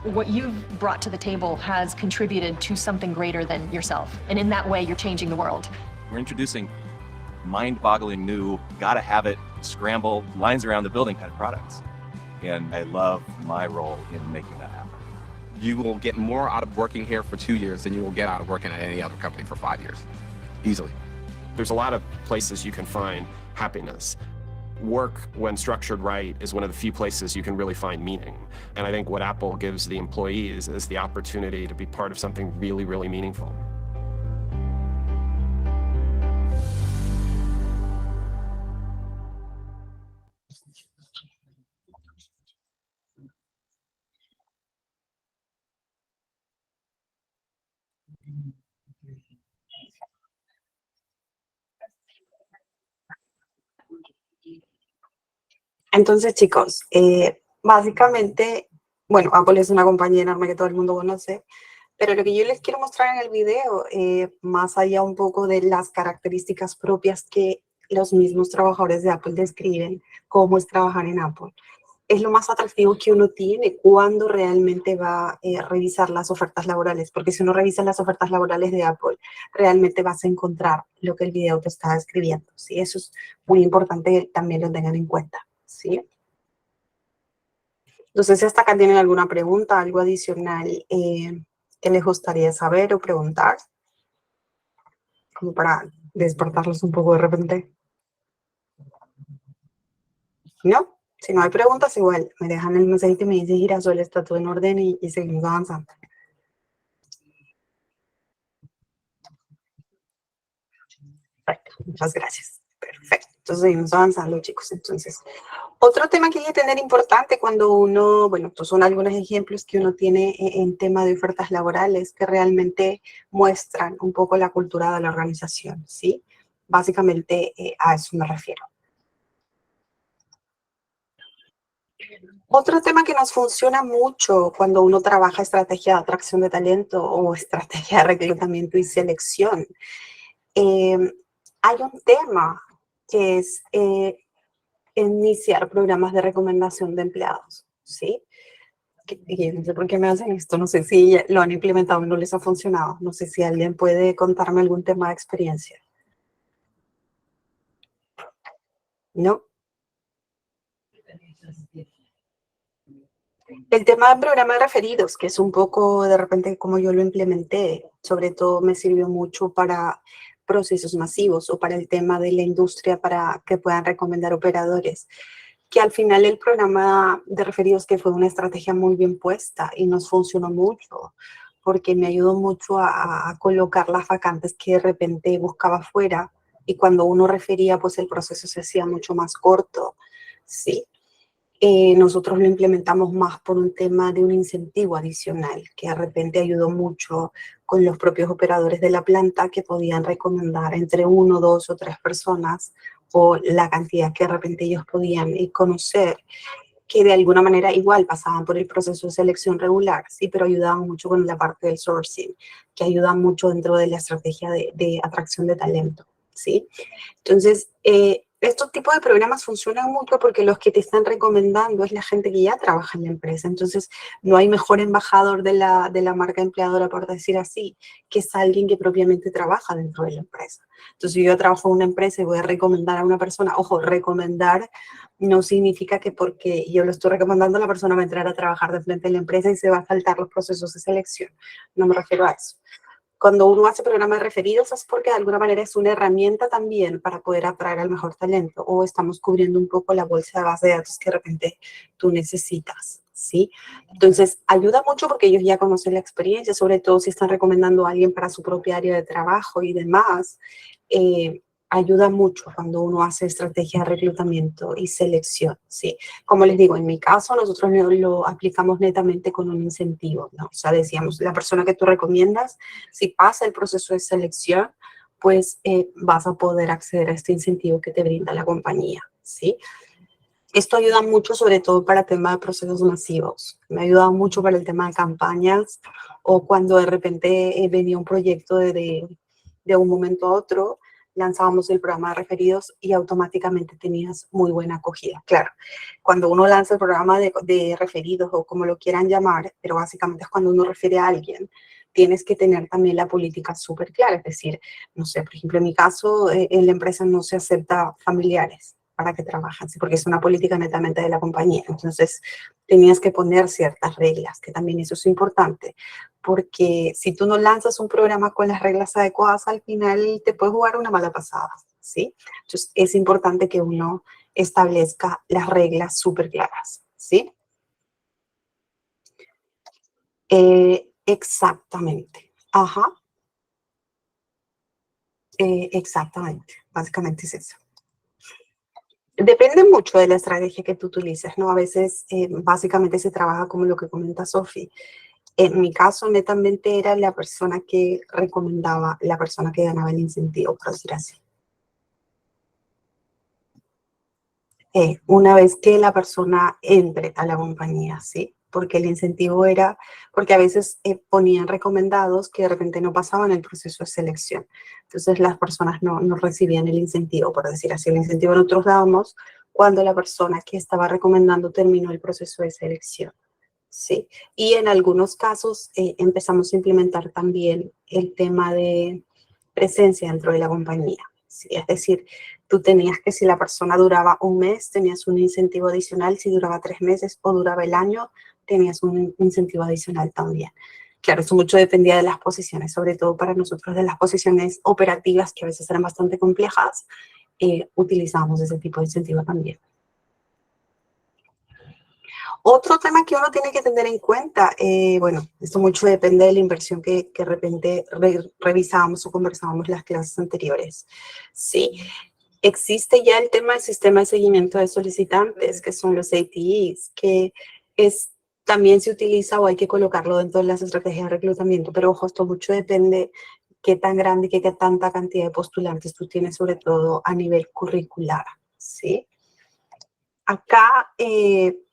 what you've brought to the table has contributed to something greater than yourself. And in that way, you're changing the world.
We're introducing mind-boggling new, gotta have it, scramble, lines around the building kind of products. And I love my role in making that happen.
You will get more out of working here for 2 years than you will get out of working at any other company for 5 years. Easily.
There's a lot of places you can find happiness. Work, when structured right, is one of the few places you can really find meaning. And I think what Apple gives the employees is the opportunity to be part of something really, really meaningful.
Entonces, chicos, básicamente, bueno, Apple es una compañía enorme que todo el mundo conoce, pero lo que yo les quiero mostrar en el video, más allá un poco de las características propias que los mismos trabajadores de Apple describen, cómo es trabajar en Apple, es lo más atractivo que uno tiene cuando realmente va a revisar las ofertas laborales, porque si uno revisa las ofertas laborales de Apple, realmente vas a encontrar lo que el video te está describiendo, ¿sí? Eso es muy importante que también lo tengan en cuenta, ¿sí? Entonces, si hasta acá tienen alguna pregunta, algo adicional que les gustaría saber o preguntar, como para despertarlos un poco de repente. ¿No? Si no hay preguntas, igual me dejan el mensajito y me dice Girasol, está todo en orden y seguimos avanzando. Perfecto, muchas gracias. Perfecto, entonces seguimos avanzando, chicos. Entonces, otro tema que hay que tener importante cuando uno, bueno, estos son algunos ejemplos que uno tiene en tema de ofertas laborales que realmente muestran un poco la cultura de la organización, ¿sí? Básicamente a eso me refiero. Otro tema que nos funciona mucho cuando uno trabaja estrategia de atracción de talento o estrategia de reclutamiento y selección. Hay un tema que es iniciar programas de recomendación de empleados, ¿sí? Y no sé por qué me hacen esto, no sé si lo han implementado y no les ha funcionado. No sé si alguien puede contarme algún tema de experiencia. ¿No? El tema del programa de referidos, que es un poco de repente como yo lo implementé, sobre todo me sirvió mucho para procesos masivos o para el tema de la industria para que puedan recomendar operadores, que al final el programa de referidos que fue una estrategia muy bien puesta y nos funcionó mucho, porque me ayudó mucho a colocar las vacantes que de repente buscaba fuera y cuando uno refería pues el proceso se hacía mucho más corto, ¿sí? Nosotros lo implementamos más por un tema de un incentivo adicional, que de repente ayudó mucho con los propios operadores de la planta que podían recomendar entre 1, 2 o 3 personas o la cantidad que de repente ellos podían conocer, que de alguna manera igual pasaban por el proceso de selección regular, sí, pero ayudaban mucho con la parte del sourcing, que ayuda mucho dentro de la estrategia de atracción de talento, ¿sí? Entonces, estos tipos de programas funcionan mucho porque los que te están recomendando es la gente que ya trabaja en la empresa. Entonces, no hay mejor embajador de la marca empleadora, por decir así, que es alguien que propiamente trabaja dentro de la empresa. Entonces, si yo trabajo en una empresa y voy a recomendar a una persona, ojo, recomendar no significa que porque yo lo estoy recomendando la persona va a entrar a trabajar de frente de la empresa y se va a saltar los procesos de selección. No me refiero a eso. Cuando uno hace programas de referidos es porque de alguna manera es una herramienta también para poder atraer al mejor talento o estamos cubriendo un poco la bolsa de base de datos que de repente tú necesitas, ¿sí? Entonces, ayuda mucho porque ellos ya conocen la experiencia, sobre todo si están recomendando a alguien para su propia área de trabajo y demás. Ayuda mucho cuando uno hace estrategia de reclutamiento y selección, ¿sí? Como les digo, en mi caso, nosotros lo aplicamos netamente con un incentivo, ¿no? O sea, decíamos, la persona que tú recomiendas, si pasa el proceso de selección, pues vas a poder acceder a este incentivo que te brinda la compañía, ¿sí? Esto ayuda mucho, sobre todo para el tema de procesos masivos. Me ha ayudado mucho para el tema de campañas o cuando de repente venía un proyecto de un momento a otro, lanzábamos el programa de referidos y automáticamente tenías muy buena acogida. Claro, cuando uno lanza el programa de referidos o como lo quieran llamar, pero básicamente es cuando uno refiere a alguien, tienes que tener también la política súper clara. Es decir, no sé, por ejemplo, en mi caso, en la empresa no se acepta familiares para que trabajen, ¿sí? Porque es una política netamente de la compañía. Entonces, tenías que poner ciertas reglas, que también eso es importante, porque si tú no lanzas un programa con las reglas adecuadas, al final te puede jugar una mala pasada, ¿sí? Entonces, es importante que uno establezca las reglas súper claras, ¿sí? Exactamente. Ajá. Exactamente. Básicamente es eso. Depende mucho de la estrategia que tú utilices, ¿no? A veces, básicamente se trabaja como lo que comenta Sofi. En mi caso, netamente era la persona que recomendaba, la persona que ganaba el incentivo, por decir así. una vez que la persona entre a la compañía, ¿sí? Porque el incentivo era, porque a veces ponían recomendados que de repente no pasaban el proceso de selección. Entonces las personas no recibían el incentivo, por decir así. El incentivo nosotros dábamos cuando la persona que estaba recomendando terminó el proceso de selección, ¿sí? Y en algunos casos empezamos a implementar también el tema de presencia dentro de la compañía, ¿sí? Es decir, tú tenías que, si la persona duraba un mes, tenías un incentivo adicional; si duraba 3 meses o duraba el año, tenías un incentivo adicional también. Claro, eso mucho dependía de las posiciones, sobre todo para nosotros de las posiciones operativas, que a veces eran bastante complejas, utilizamos ese tipo de incentivo también. Otro tema que uno tiene que tener en cuenta, bueno, esto mucho depende de la inversión que de repente revisábamos o conversábamos las clases anteriores, ¿sí? Existe ya el tema del sistema de seguimiento de solicitantes, que son los ATEs, que también se utiliza o hay que colocarlo dentro de las estrategias de reclutamiento, pero ojo, esto mucho depende qué tan grande y qué tanta cantidad de postulantes tú tienes, sobre todo a nivel curricular, ¿sí? Acá,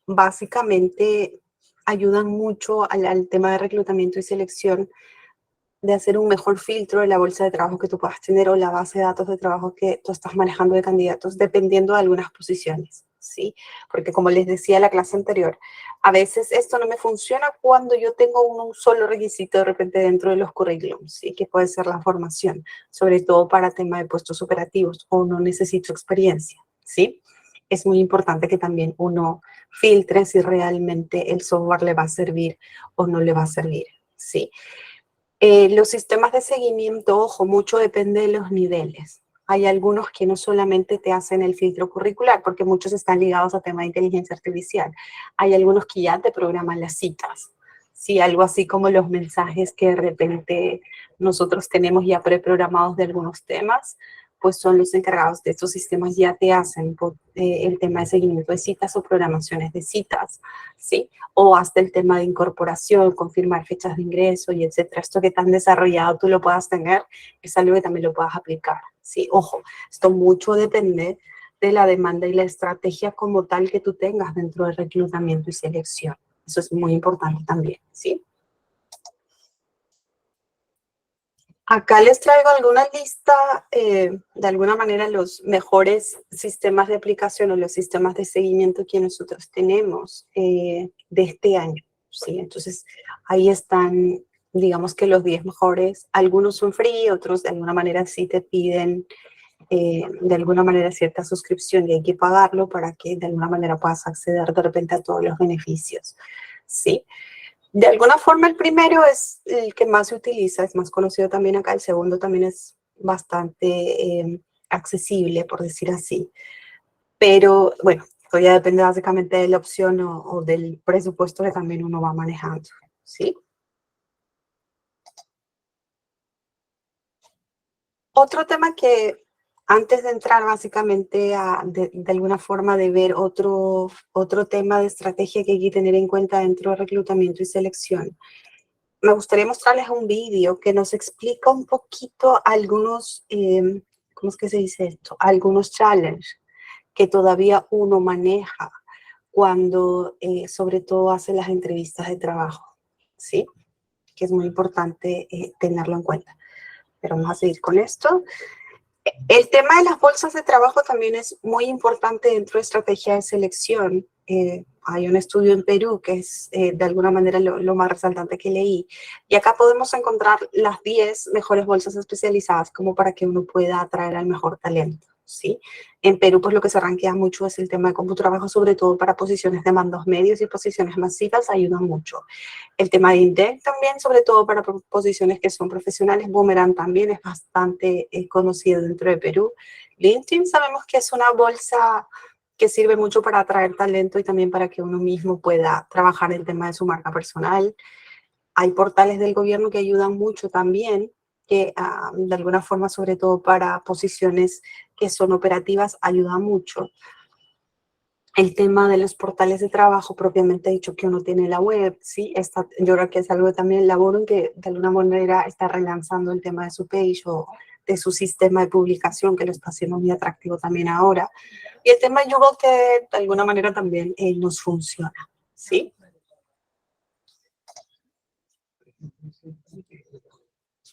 básicamente, ayudan mucho al tema de reclutamiento y selección, de hacer un mejor filtro de la bolsa de trabajo que tú puedas tener o la base de datos de trabajo que tú estás manejando de candidatos, dependiendo de algunas posiciones, ¿sí? Porque como les decía en la clase anterior, a veces esto no me funciona cuando yo tengo un solo requisito de repente dentro de los currículums, ¿sí? Que puede ser la formación, sobre todo para tema de puestos operativos, o no necesito experiencia, ¿sí? Es muy importante que también uno filtre si realmente el software le va a servir o no le va a servir, ¿sí? Los sistemas de seguimiento, ojo, mucho depende de los niveles. Hay algunos que no solamente te hacen el filtro curricular, porque muchos están ligados a tema de inteligencia artificial. Hay algunos que ya te programan las citas, ¿sí? Algo así como los mensajes que de repente nosotros tenemos ya preprogramados de algunos temas, pues son los encargados de estos sistemas, ya te hacen el tema de seguimiento de citas o programaciones de citas, ¿sí? O hasta el tema de incorporación, confirmar fechas de ingreso y etcétera. Esto que tan desarrollado tú lo puedas tener, es algo que también lo puedas aplicar, ¿sí? Ojo, esto mucho depende de la demanda y la estrategia como tal que tú tengas dentro de reclutamiento y selección. Eso es muy importante también, ¿sí? Acá les traigo alguna lista, de alguna manera, los mejores sistemas de aplicación o los sistemas de seguimiento que nosotros tenemos de este año, ¿sí? Entonces, ahí están, digamos que los 10 mejores. Algunos son free, otros de alguna manera sí te piden, de alguna manera, cierta suscripción y hay que pagarlo para que de alguna manera puedas acceder de repente a todos los beneficios, ¿sí? De alguna forma el primero es el que más se utiliza, es más conocido también acá. El segundo también es bastante accesible, por decir así. Pero bueno, esto ya depende básicamente de la opción o del presupuesto que también uno va manejando, ¿sí? Otro tema que, antes de entrar básicamente de alguna forma de ver otro tema de estrategia que hay que tener en cuenta dentro de reclutamiento y selección, me gustaría mostrarles un vídeo que nos explica un poquito algunos, ¿cómo es que se dice esto? Algunos challenges que todavía uno maneja cuando sobre todo hace las entrevistas de trabajo, ¿sí? Que es muy importante tenerlo en cuenta. Pero vamos a seguir con esto. El tema de las bolsas de trabajo también es muy importante dentro de estrategia de selección. Hay un estudio en Perú que es de alguna manera lo más resaltante que leí. Y acá podemos encontrar las 10 mejores bolsas especializadas como para que uno pueda atraer al mejor talento, ¿sí? En Perú, pues lo que se rankea mucho es el tema de CompuTrabajo, sobre todo para posiciones de mandos medios y posiciones masivas, ayuda mucho. El tema de INDEC también, sobre todo para posiciones que son profesionales. Boomerang también es bastante conocido dentro de Perú. LinkedIn sabemos que es una bolsa que sirve mucho para atraer talento y también para que uno mismo pueda trabajar el tema de su marca personal. Hay portales del gobierno que ayudan mucho también, que de alguna forma, sobre todo para posiciones que son operativas, ayuda mucho. El tema de los portales de trabajo, propiamente dicho, que uno tiene la web, ¿sí? Yo creo que es algo también, Laborum, que de alguna manera está relanzando el tema de su page o de su sistema de publicación, que lo está haciendo muy atractivo también ahora. Y el tema Google, que de alguna manera también nos funciona, ¿sí?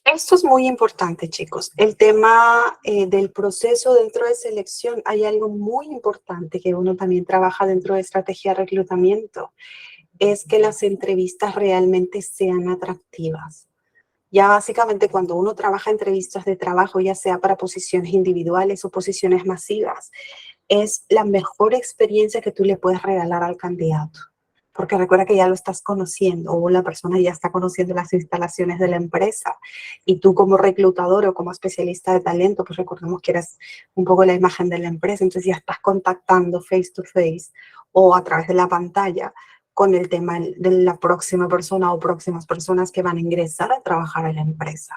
Esto es muy importante, chicos. El tema del proceso dentro de selección, hay algo muy importante que uno también trabaja dentro de estrategia de reclutamiento, es que las entrevistas realmente sean atractivas. Ya básicamente cuando uno trabaja entrevistas de trabajo, ya sea para posiciones individuales o posiciones masivas, es la mejor experiencia que tú le puedes regalar al candidato. Porque recuerda que ya lo estás conociendo o la persona ya está conociendo las instalaciones de la empresa. Y tú como reclutador o como especialista de talento, pues recordemos que eres un poco la imagen de la empresa, entonces ya estás contactando face to face o a través de la pantalla con el tema de la próxima persona o próximas personas que van a ingresar a trabajar en la empresa.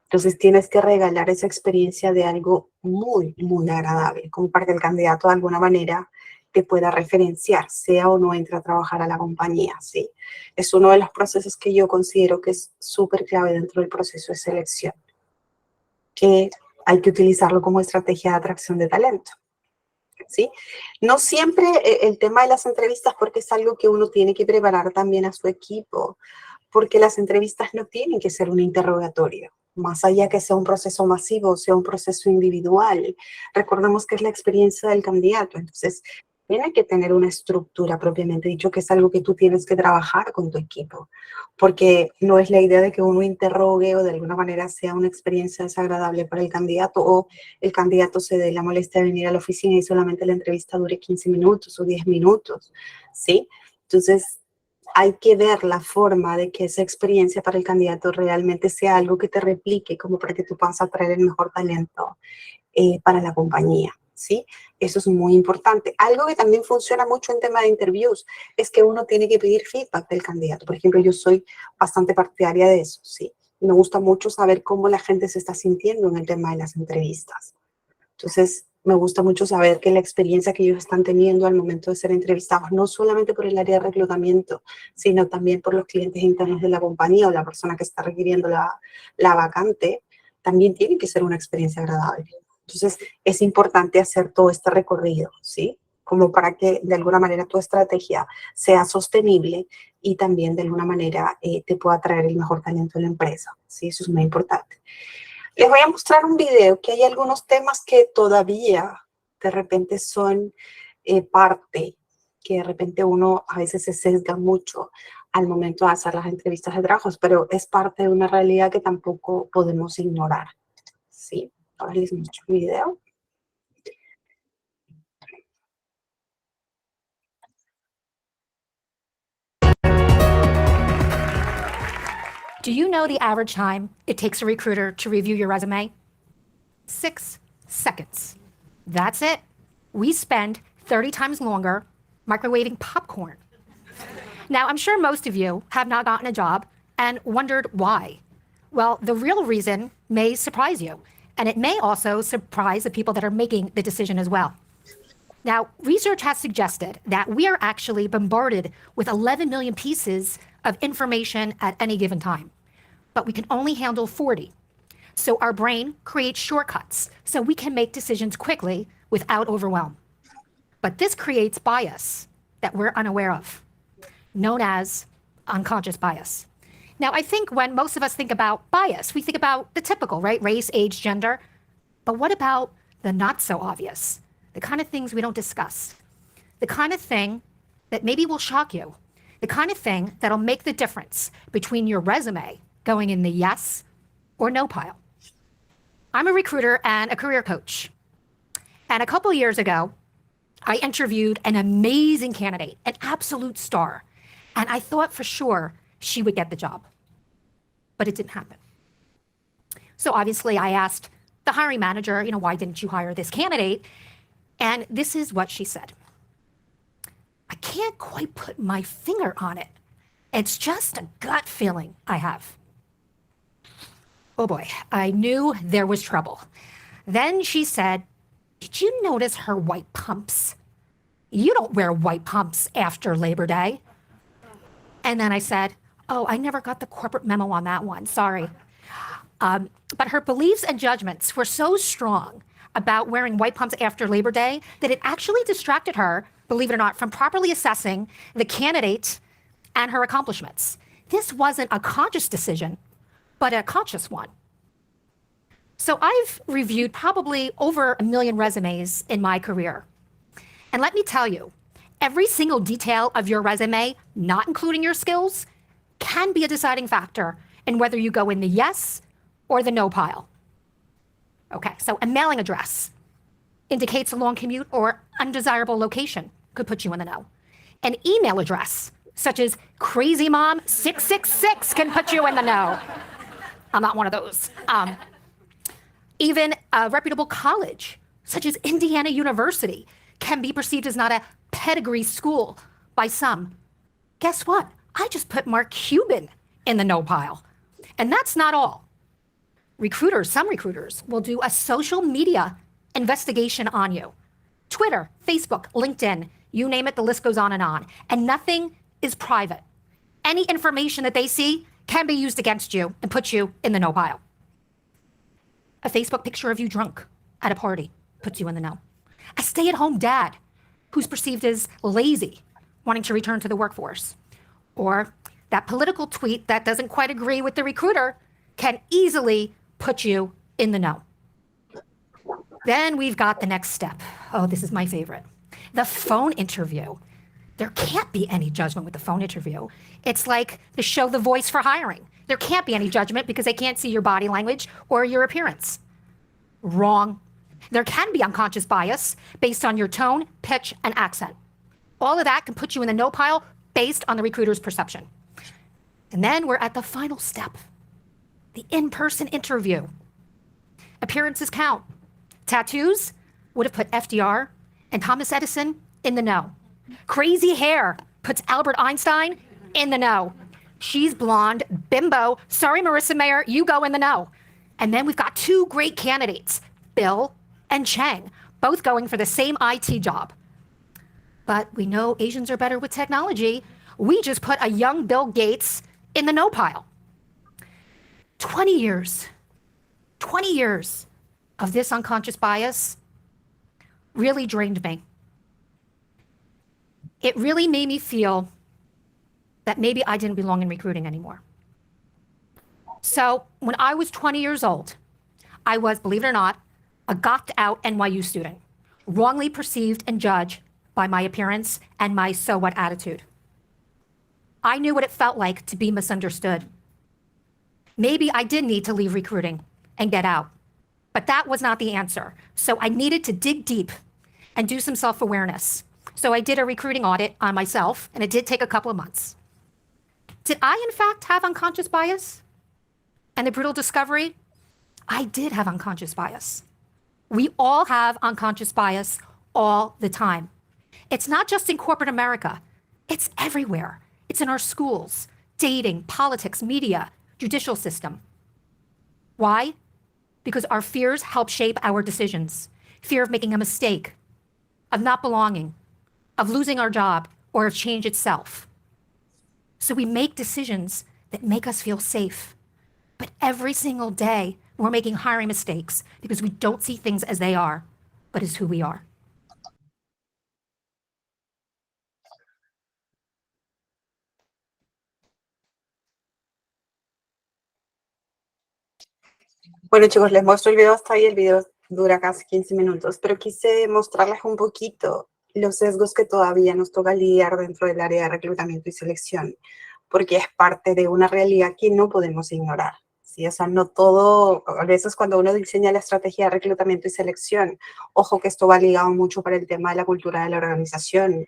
Entonces tienes que regalar esa experiencia de algo muy, muy agradable, como para que el candidato de alguna manera te pueda referenciar, sea o no entre a trabajar a la compañía, ¿sí? Es uno de los procesos que yo considero que es súper clave dentro del proceso de selección, que hay que utilizarlo como estrategia de atracción de talento, ¿sí? No siempre el tema de las entrevistas, porque es algo que uno tiene que preparar también a su equipo, porque las entrevistas no tienen que ser un interrogatorio, más allá que sea un proceso masivo o sea un proceso individual. Recordemos que es la experiencia del candidato, entonces tiene que tener una estructura propiamente dicho, que es algo que tú tienes que trabajar con tu equipo, porque no es la idea de que uno interrogue o de alguna manera sea una experiencia desagradable para el candidato o el candidato se dé la molestia de venir a la oficina y solamente la entrevista dure 15 minutos o 10 minutos, ¿sí? Entonces, hay que ver la forma de que esa experiencia para el candidato realmente sea algo que te replique, como para que tú puedas atraer el mejor talento para la compañía, ¿sí? Eso es muy importante. Algo que también funciona mucho en tema de interviews es que uno tiene que pedir feedback del candidato. Por ejemplo, yo soy bastante partidaria de eso, ¿sí? Me gusta mucho saber cómo la gente se está sintiendo en el tema de las entrevistas. Entonces, me gusta mucho saber que la experiencia que ellos están teniendo al momento de ser entrevistados, no solamente por el área de reclutamiento, sino también por los clientes internos de la compañía o la persona que está requiriendo la vacante, también tiene que ser una experiencia agradable. Entonces, es importante hacer todo este recorrido, ¿sí? Como para que de alguna manera tu estrategia sea sostenible y también de alguna manera te pueda traer el mejor talento de la empresa, ¿sí? Eso es muy importante. Les voy a mostrar un video que hay algunos temas que todavía de repente son parte, que de repente uno a veces se sesga mucho al momento de hacer las entrevistas de trabajos, pero es parte de una realidad que tampoco podemos ignorar, ¿sí? Ahora les muestro el video.
Do you know the average time it takes a recruiter to review your resume? 6 seconds. That's it. We spend 30 times longer microwaving popcorn. Now, I'm sure most of you have not gotten a job and wondered why. Well, the real reason may surprise you, and it may also surprise the people that are making the decision as well. Now, research has suggested that we are actually bombarded with 11 million pieces of information at any given time, but we can only handle 40. So our brain creates shortcuts so we can make decisions quickly without overwhelm. But this creates bias that we're unaware of, known as unconscious bias. Now, I think when most of us think about bias, we think about the typical, right? Race, age, gender. But what about the not so obvious? The kind of things we don't discuss. The kind of thing that maybe will shock you. The kind of thing that'll make the difference between your resume going in the yes or no pile. I'm a recruiter and a career coach. And a couple years ago, I interviewed an amazing candidate, an absolute star. And I thought for sure she would get the job. But it didn't happen. So obviously I asked the hiring manager, why didn't you hire this candidate? And this is what she said. I can't quite put my finger on it. It's just a gut feeling I have. Oh boy, I knew there was trouble. Then she said, did you notice her white pumps? You don't wear white pumps after Labor Day. And then I said, oh, I never got the corporate memo on that one, sorry. But her beliefs and judgments were so strong about wearing white pumps after Labor Day that it actually distracted her, believe it or not, from properly assessing the candidate and her accomplishments. This wasn't a conscious decision, but a conscious one. So I've reviewed probably over 1 million resumes in my career. And let me tell you, every single detail of your resume, not including your skills, can be a deciding factor in whether you go in the yes or the no pile. Okay, so a mailing address indicates a long commute or undesirable location, could put you in the no. An email address, such as crazymom666, can put you in the no. I'm not one of those. Even a reputable college, such as Indiana University, can be perceived as not a pedigree school by some. Guess what? I just put Mark Cuban in the no pile. And that's not all. Some recruiters will do a social media investigation on you. Twitter, Facebook, LinkedIn, you name it, the list goes on. And nothing is private. Any information that they see can be used against you and put you in the no pile. A Facebook picture of you drunk at a party puts you in the no. A stay-at-home dad who's perceived as lazy, wanting to return to the workforce. Or that political tweet that doesn't quite agree with the recruiter can easily put you in the no. Then we've got the next step. Oh, this is my favorite. The phone interview. There can't be any judgment with the phone interview. It's like the show The Voice for hiring. There can't be any judgment because they can't see your body language or your appearance. Wrong. There can be unconscious bias based on your tone, pitch, and accent. All of that can put you in the no pile based on the recruiter's perception. And then we're at the final step, the in-person interview. Appearances count. Tattoos would have put FDR and Thomas Edison in the no. Crazy hair puts Albert Einstein in the no. She's blonde, bimbo. Sorry, Marissa Mayer, you go in the no. And then we've got 2 great candidates, Bill and Chang, both going for the same IT job. But we know Asians are better with technology. We just put a young Bill Gates in the no pile. 20 years of this unconscious bias really drained me. It really made me feel that maybe I didn't belong in recruiting anymore. So when I was 20 years old, I was, believe it or not, a gocked out NYU student, wrongly perceived and judged by my appearance and my so what attitude. I knew what it felt like to be misunderstood. Maybe I did need to leave recruiting and get out, but that was not the answer. So I needed to dig deep and do some self-awareness. So I did a recruiting audit on myself, and it did take a couple of months. Did I, in fact, have unconscious bias? And the brutal discovery, I did have unconscious bias. We all have unconscious bias all the time. It's not just in corporate America. It's everywhere. It's in our schools, dating, politics, media, judicial system. Why? Because our fears help shape our decisions. Fear of making a mistake, of not belonging, of losing our job, or of change itself. So we make decisions that make us feel safe. But every single day, we're making hiring mistakes because we don't see things as they are, but as who we are.
Bueno, chicos, les muestro el video hasta ahí. El video dura casi 15 minutos, pero quise mostrarles un poquito los sesgos que todavía nos toca lidiar dentro del área de reclutamiento y selección, porque es parte de una realidad que no podemos ignorar. ¿Sí? O sea, no todo, a veces cuando uno diseña la estrategia de reclutamiento y selección, ojo que esto va ligado mucho para el tema de la cultura de la organización.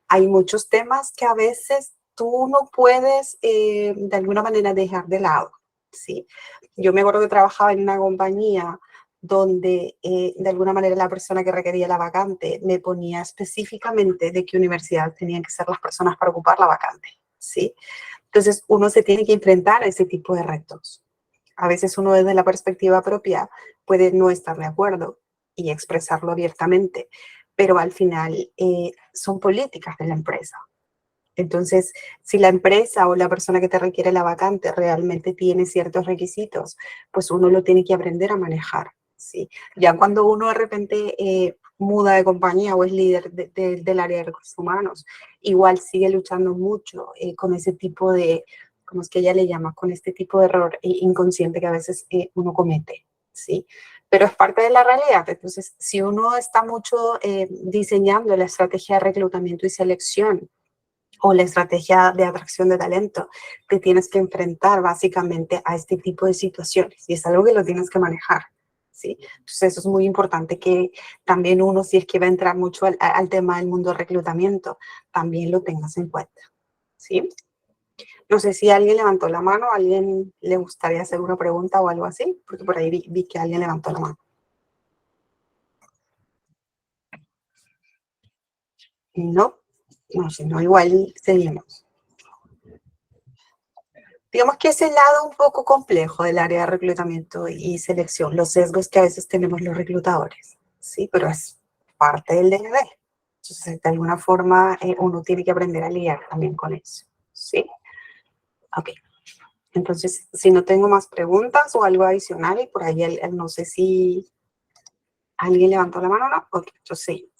Hay muchos temas que a veces tú no puedes de alguna manera dejar de lado. ¿Sí? Yo me acuerdo que trabajaba en una compañía donde de alguna manera la persona que requería la vacante me ponía específicamente de qué universidad tenían que ser las personas para ocupar la vacante, ¿sí? Entonces uno se tiene que enfrentar a ese tipo de retos. A veces uno desde la perspectiva propia puede no estar de acuerdo y expresarlo abiertamente, pero al final son políticas de la empresa. Entonces, si la empresa o la persona que te requiere la vacante realmente tiene ciertos requisitos, pues uno lo tiene que aprender a manejar, ¿sí? Ya cuando uno de repente muda de compañía o es líder del área de recursos humanos, igual sigue luchando mucho con ese tipo de, ¿cómo es que ella le llama? Con este tipo de error inconsciente que a veces uno comete, ¿sí? Pero es parte de la realidad. Entonces, si uno está mucho diseñando la estrategia de reclutamiento y selección, o la estrategia de atracción de talento, te tienes que enfrentar básicamente a este tipo de situaciones y es algo que lo tienes que manejar, ¿sí? Entonces eso es muy importante que también uno, si es que va a entrar mucho al tema del mundo del reclutamiento, también lo tengas en cuenta, ¿sí? No sé si alguien levantó la mano, a alguien le gustaría hacer una pregunta o algo así, porque por ahí vi que alguien levantó la mano. No, no sé, no, igual seguimos. Digamos que es el lado un poco complejo del área de reclutamiento y selección, los sesgos que a veces tenemos los reclutadores, ¿sí? Pero es parte del DNA. Entonces, de alguna forma, uno tiene que aprender a lidiar también con eso, ¿sí? Ok. Entonces, si no tengo más preguntas o algo adicional, y por ahí no sé si alguien levantó la mano o no, ok, entonces sí.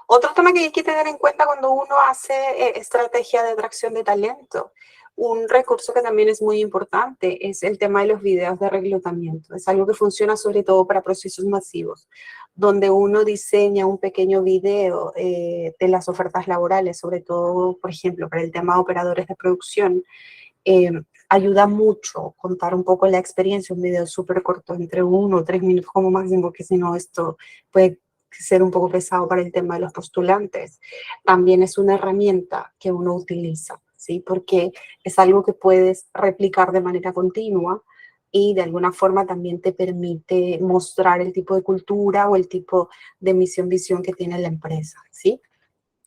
Otro tema que hay que tener en cuenta cuando uno hace estrategia de atracción de talento, un recurso que también es muy importante es el tema de los videos de reclutamiento. Es algo que funciona sobre todo para procesos masivos, donde uno diseña un pequeño video de las ofertas laborales, sobre todo, por ejemplo, para el tema de operadores de producción. Ayuda mucho contar un poco la experiencia, un video súper corto, entre 1 o 3 minutos como máximo, porque si no esto puede ser un poco pesado para el tema de los postulantes. También es una herramienta que uno utiliza, ¿sí? Porque es algo que puedes replicar de manera continua y de alguna forma también te permite mostrar el tipo de cultura o el tipo de misión, visión que tiene la empresa, ¿sí?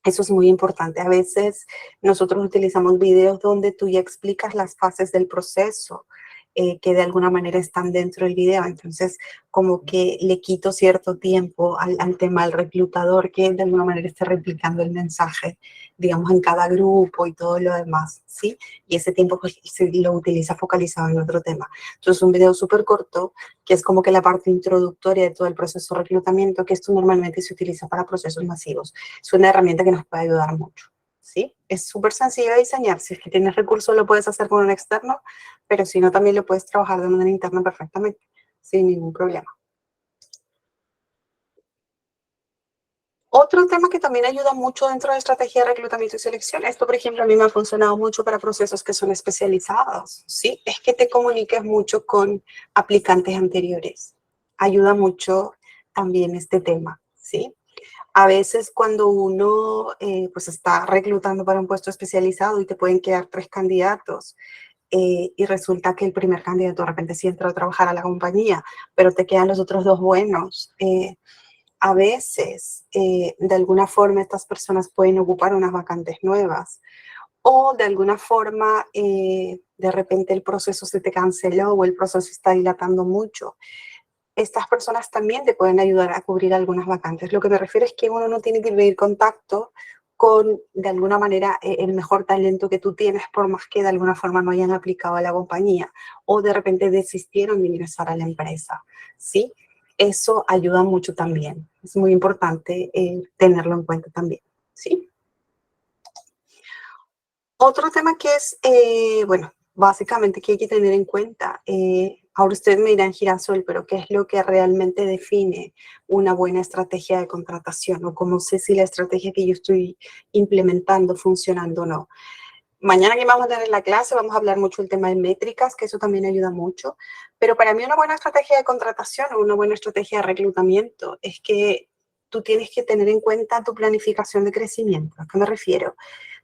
Eso es muy importante. A veces nosotros utilizamos videos donde tú ya explicas las fases del proceso que de alguna manera están dentro del video. Entonces, como que le quito cierto tiempo al tema del reclutador que de alguna manera esté replicando el mensaje, digamos, en cada grupo y todo lo demás, ¿sí? Y ese tiempo pues, se lo utiliza focalizado en otro tema. Entonces, un video súper corto, que es como que la parte introductoria de todo el proceso de reclutamiento, que esto normalmente se utiliza para procesos masivos. Es una herramienta que nos puede ayudar mucho, ¿sí? Es súper sencillo de diseñar. Si es que tienes recursos, lo puedes hacer con un externo, pero si no, también lo puedes trabajar de manera interna perfectamente, sin ningún problema. Otro tema que también ayuda mucho dentro de la estrategia de reclutamiento y selección, esto por ejemplo a mí me ha funcionado mucho para procesos que son especializados, ¿sí? Es que te comuniques mucho con aplicantes anteriores. Ayuda mucho también este tema, ¿sí? A veces cuando uno pues está reclutando para un puesto especializado y te pueden quedar 3 candidatos y resulta que el primer candidato de repente sí entra a trabajar a la compañía, pero te quedan los otros 2 buenos, a veces, de alguna forma, estas personas pueden ocupar unas vacantes nuevas o de alguna forma, de repente el proceso se te canceló o el proceso está dilatando mucho. Estas personas también te pueden ayudar a cubrir algunas vacantes. Lo que me refiero es que uno no tiene que pedir contacto con, de alguna manera, el mejor talento que tú tienes, por más que de alguna forma no hayan aplicado a la compañía o de repente desistieron de ingresar a la empresa, ¿sí? Eso ayuda mucho también. Es muy importante tenerlo en cuenta también, ¿sí? Otro tema que es, bueno, básicamente que hay que tener en cuenta, ahora ustedes me dirán Girasol, pero ¿qué es lo que realmente define una buena estrategia de contratación? O cómo sé si la estrategia que yo estoy implementando funcionando o no. Mañana que vamos a tener la clase vamos a hablar mucho del tema de métricas, que eso también ayuda mucho. Pero para mí una buena estrategia de contratación o una buena estrategia de reclutamiento es que tú tienes que tener en cuenta tu planificación de crecimiento. ¿A qué me refiero?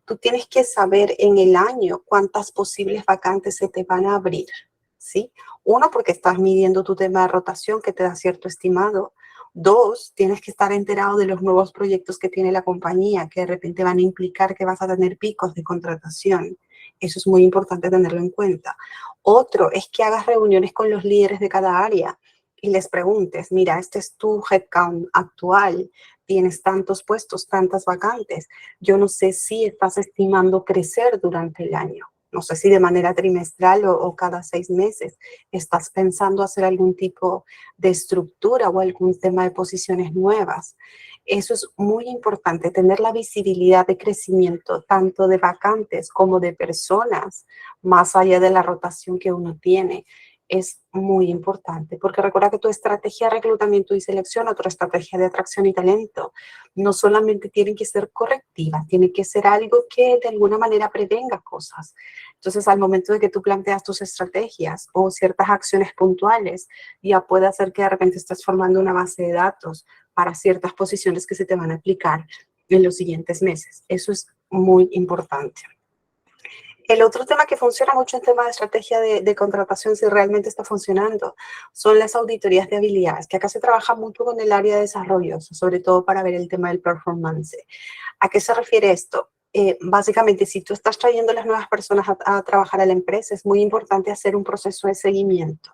Tú tienes que saber en el año cuántas posibles vacantes se te van a abrir, ¿sí? Uno, porque estás midiendo tu tema de rotación que te da cierto estimado. 2, tienes que estar enterado de los nuevos proyectos que tiene la compañía, que de repente van a implicar que vas a tener picos de contratación. Eso es muy importante tenerlo en cuenta. Otro es que hagas reuniones con los líderes de cada área. y les preguntes, mira, este es tu headcount actual, tienes tantos puestos, tantas vacantes, yo no sé si estás estimando crecer durante el año, no sé si de manera trimestral o cada 6 meses, estás pensando hacer algún tipo de estructura o algún tema de posiciones nuevas. Eso es muy importante, tener la visibilidad de crecimiento tanto de vacantes como de personas, más allá de la rotación que uno tiene. Es muy importante, porque recuerda que tu estrategia de reclutamiento y selección o tu estrategia de atracción y talento no solamente tienen que ser correctivas, tienen que ser algo que de alguna manera prevenga cosas. Entonces, al momento de que tú planteas tus estrategias o ciertas acciones puntuales, ya puede hacer que de repente estés formando una base de datos para ciertas posiciones que se te van a aplicar en los siguientes meses. Eso es muy importante. El otro tema que funciona mucho en tema de estrategia de contratación, si realmente está funcionando, son las auditorías de habilidades, que acá se trabaja mucho con el área de desarrollo, sobre todo para ver el tema del performance. ¿A qué se refiere esto? Básicamente, si tú estás trayendo a las nuevas personas a trabajar a la empresa, es muy importante hacer un proceso de seguimiento,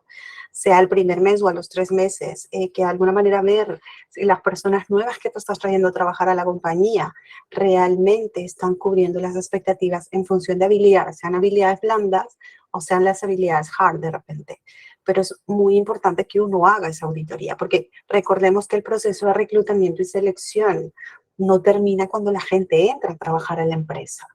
sea al primer mes o a los 3 meses, que de alguna manera ver si las personas nuevas que tú estás trayendo a trabajar a la compañía realmente están cubriendo las expectativas en función de habilidades, sean habilidades blandas o sean las habilidades hard de repente. Pero es muy importante que uno haga esa auditoría, porque recordemos que el proceso de reclutamiento y selección no termina cuando la gente entra a trabajar a la empresa,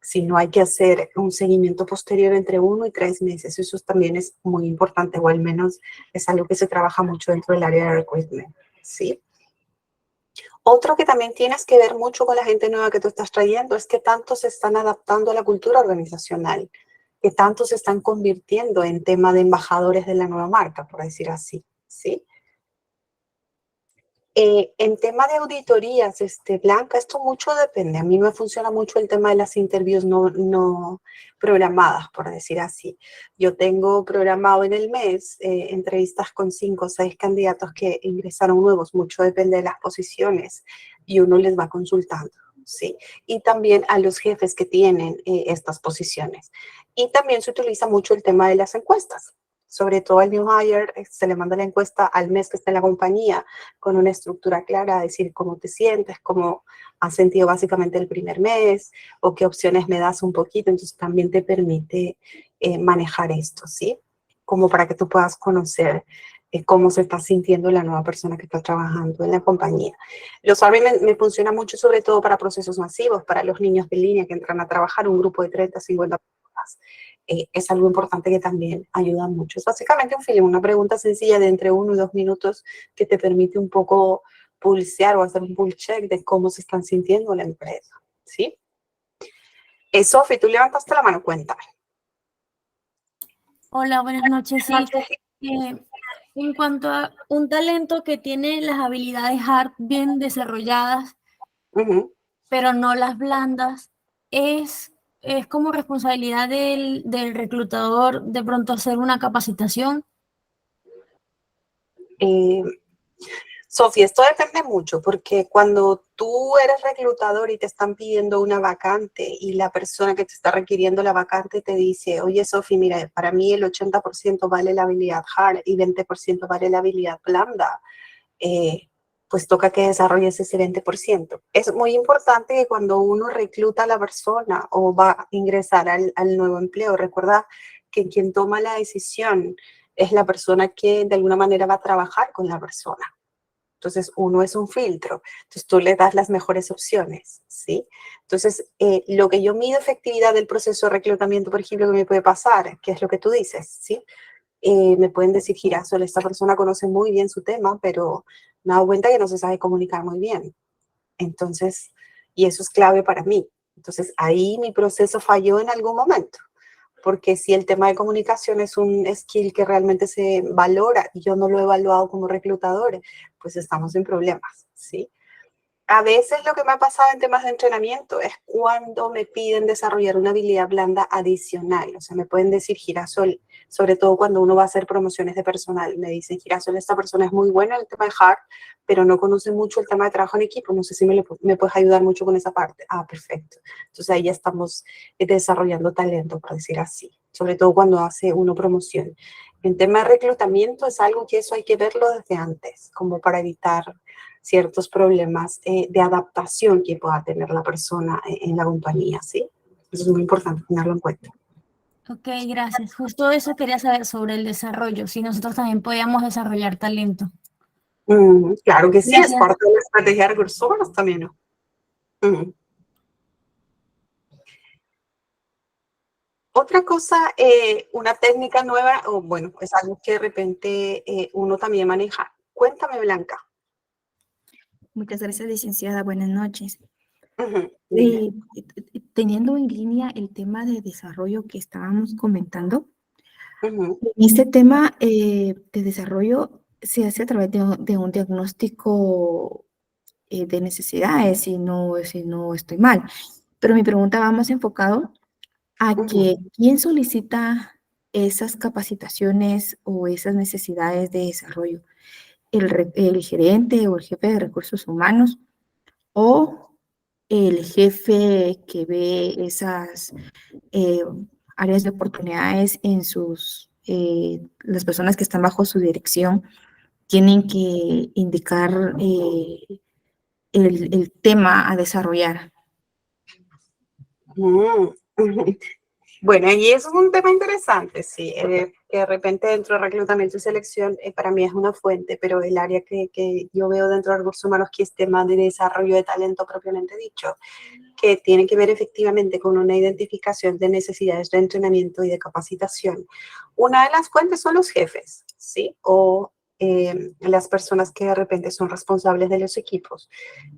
sino hay que hacer un seguimiento posterior entre 1 y 3 meses. Eso también es muy importante, o al menos es algo que se trabaja mucho dentro del área de recruitment, ¿sí? Otro que también tienes que ver mucho con la gente nueva que tú estás trayendo es que tanto se están adaptando a la cultura organizacional, que tanto se están convirtiendo en tema de embajadores de la nueva marca, por decir así, ¿sí? En tema de auditorías, Blanca, esto mucho depende. A mí me funciona mucho el tema de las interviews no programadas, por decir así. Yo tengo programado en el mes entrevistas con 5 o 6 candidatos que ingresaron nuevos. Mucho depende de las posiciones y uno les va consultando, ¿sí? Y también a los jefes que tienen estas posiciones. Y también se utiliza mucho el tema de las encuestas. Sobre todo al new hire, se le manda la encuesta al mes que está en la compañía con una estructura clara, decir cómo te sientes, cómo has sentido básicamente el primer mes o qué opciones me das un poquito. Entonces también te permite manejar esto, ¿sí? Como para que tú puedas conocer cómo se está sintiendo la nueva persona que está trabajando en la compañía. Los surveys me funciona mucho sobre todo para procesos masivos, para los niños de línea que entran a trabajar, un grupo de 30, 50 personas. Es algo importante que también ayuda mucho. Es básicamente un feeling, una pregunta sencilla de entre 1 y 2 minutos que te permite un poco pulsear o hacer un pulse check de cómo se están sintiendo la empresa, ¿sí? Sofi, tú levantaste la mano, cuéntame.
Hola, buenas noches. Sí, en cuanto a un talento que tiene las habilidades hard bien desarrolladas, pero no las blandas, es como responsabilidad del reclutador de pronto hacer una capacitación.
Sofía, esto depende mucho porque cuando tú eres reclutador y te están pidiendo una vacante y la persona que te está requiriendo la vacante te dice, oye Sofía, mira, para mí el 80% vale la habilidad hard y 20% vale la habilidad blanda, pues toca que desarrolles ese 20%. Es muy importante que cuando uno recluta a la persona o va a ingresar al nuevo empleo, recuerda que quien toma la decisión es la persona que de alguna manera va a trabajar con la persona. Entonces, uno es un filtro. Entonces, tú le das las mejores opciones, ¿sí? Entonces, lo que yo mido efectividad del proceso de reclutamiento, por ejemplo, que me puede pasar, que es lo que tú dices, ¿sí? Me pueden decir, Girasol, esta persona conoce muy bien su tema, pero me he dado cuenta que no se sabe comunicar muy bien. Entonces, y eso es clave para mí. Entonces, ahí mi proceso falló en algún momento. Porque si el tema de comunicación es un skill que realmente se valora y yo no lo he evaluado como reclutador, pues estamos en problemas, ¿sí? A veces lo que me ha pasado en temas de entrenamiento es cuando me piden desarrollar una habilidad blanda adicional. O sea, me pueden decir, Girasol, sobre todo cuando uno va a hacer promociones de personal, me dicen, Girasol, esta persona es muy buena en el tema de hard, pero no conoce mucho el tema de trabajo en equipo. No sé si me puedes ayudar mucho con esa parte. Ah, perfecto. Entonces ahí ya estamos desarrollando talento, por decir así. sobre todo cuando hace uno promoción. En tema de reclutamiento es algo que eso hay que verlo desde antes, como para evitar ciertos problemas de adaptación que pueda tener la persona en la compañía, ¿sí? Eso es muy importante tenerlo en cuenta.
Ok, gracias. Justo eso quería saber sobre el desarrollo, si nosotros también podíamos desarrollar talento.
Claro que sí,
Gracias.
es parte de la estrategia de recursos humanos también, ¿no? Otra cosa, una técnica nueva, o bueno, es algo que de repente uno también maneja. Cuéntame, Blanca.
Muchas gracias, licenciada. Buenas noches.
Dime.
Teniendo en línea el tema de desarrollo que estábamos comentando, este tema de desarrollo se hace a través de un diagnóstico de necesidades, si no estoy mal. Pero mi pregunta va más enfocado a que quién solicita esas capacitaciones o esas necesidades de desarrollo. El gerente o el jefe de recursos humanos o el jefe que ve esas áreas de oportunidades en las personas que están bajo su dirección tienen que indicar el tema a desarrollar.
Bueno, y eso es un tema interesante, sí, que de repente dentro de reclutamiento y selección para mí es una fuente, pero el área que yo veo dentro de recursos humanos que es tema de desarrollo de talento propiamente dicho, que tiene que ver efectivamente con una identificación de necesidades de entrenamiento y de capacitación. Una de las fuentes son los jefes, ¿sí? O las personas que de repente son responsables de los equipos,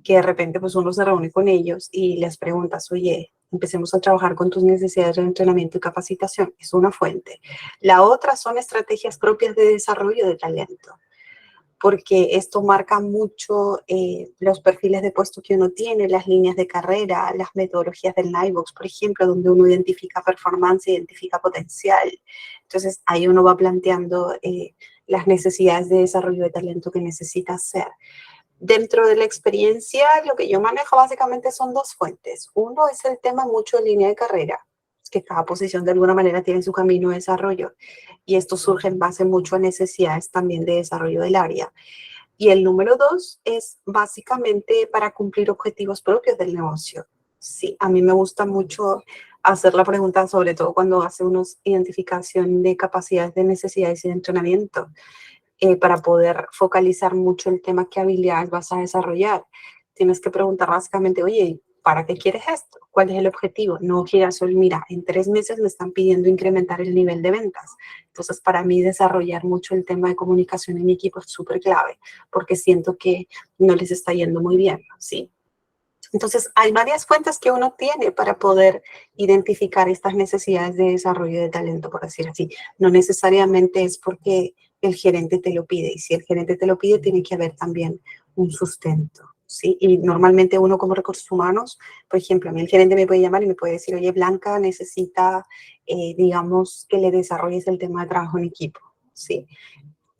que de repente pues uno se reúne con ellos y les preguntas, oye, empecemos a trabajar con tus necesidades de entrenamiento y capacitación. Es una fuente. La otra son estrategias propias de desarrollo de talento, porque esto marca mucho los perfiles de puesto que uno tiene, las líneas de carrera, las metodologías del Nightbox, por ejemplo, donde uno identifica performance, identifica potencial. Entonces, ahí uno va planteando las necesidades de desarrollo de talento que necesita hacer. Dentro de la experiencia, lo que yo manejo básicamente son dos fuentes. Uno es el tema mucho de línea de carrera, que cada posición de alguna manera tiene su camino de desarrollo y esto surge en base mucho a necesidades también de desarrollo del área. Y el número dos es básicamente para cumplir objetivos propios del negocio. Sí, a mí me gusta mucho hacer la pregunta, sobre todo cuando hace una identificación de capacidades de necesidades y de entrenamiento, para poder focalizar mucho el tema qué habilidades vas a desarrollar. Tienes que preguntar básicamente, oye, ¿para qué quieres esto? ¿Cuál es el objetivo? No girasol, mira, en 3 meses me están pidiendo incrementar el nivel de ventas. Entonces, para mí desarrollar mucho el tema de comunicación en mi equipo es súper clave, porque siento que no les está yendo muy bien, ¿sí? Entonces, hay varias fuentes que uno tiene para poder identificar estas necesidades de desarrollo de talento, por decir así. No necesariamente es porque el gerente te lo pide, y si el gerente te lo pide, tiene que haber también un sustento, ¿sí? Y normalmente uno como recursos humanos, por ejemplo, a mí el gerente me puede llamar y me puede decir, oye, Blanca necesita, digamos, que le desarrolles el tema de trabajo en equipo, ¿sí?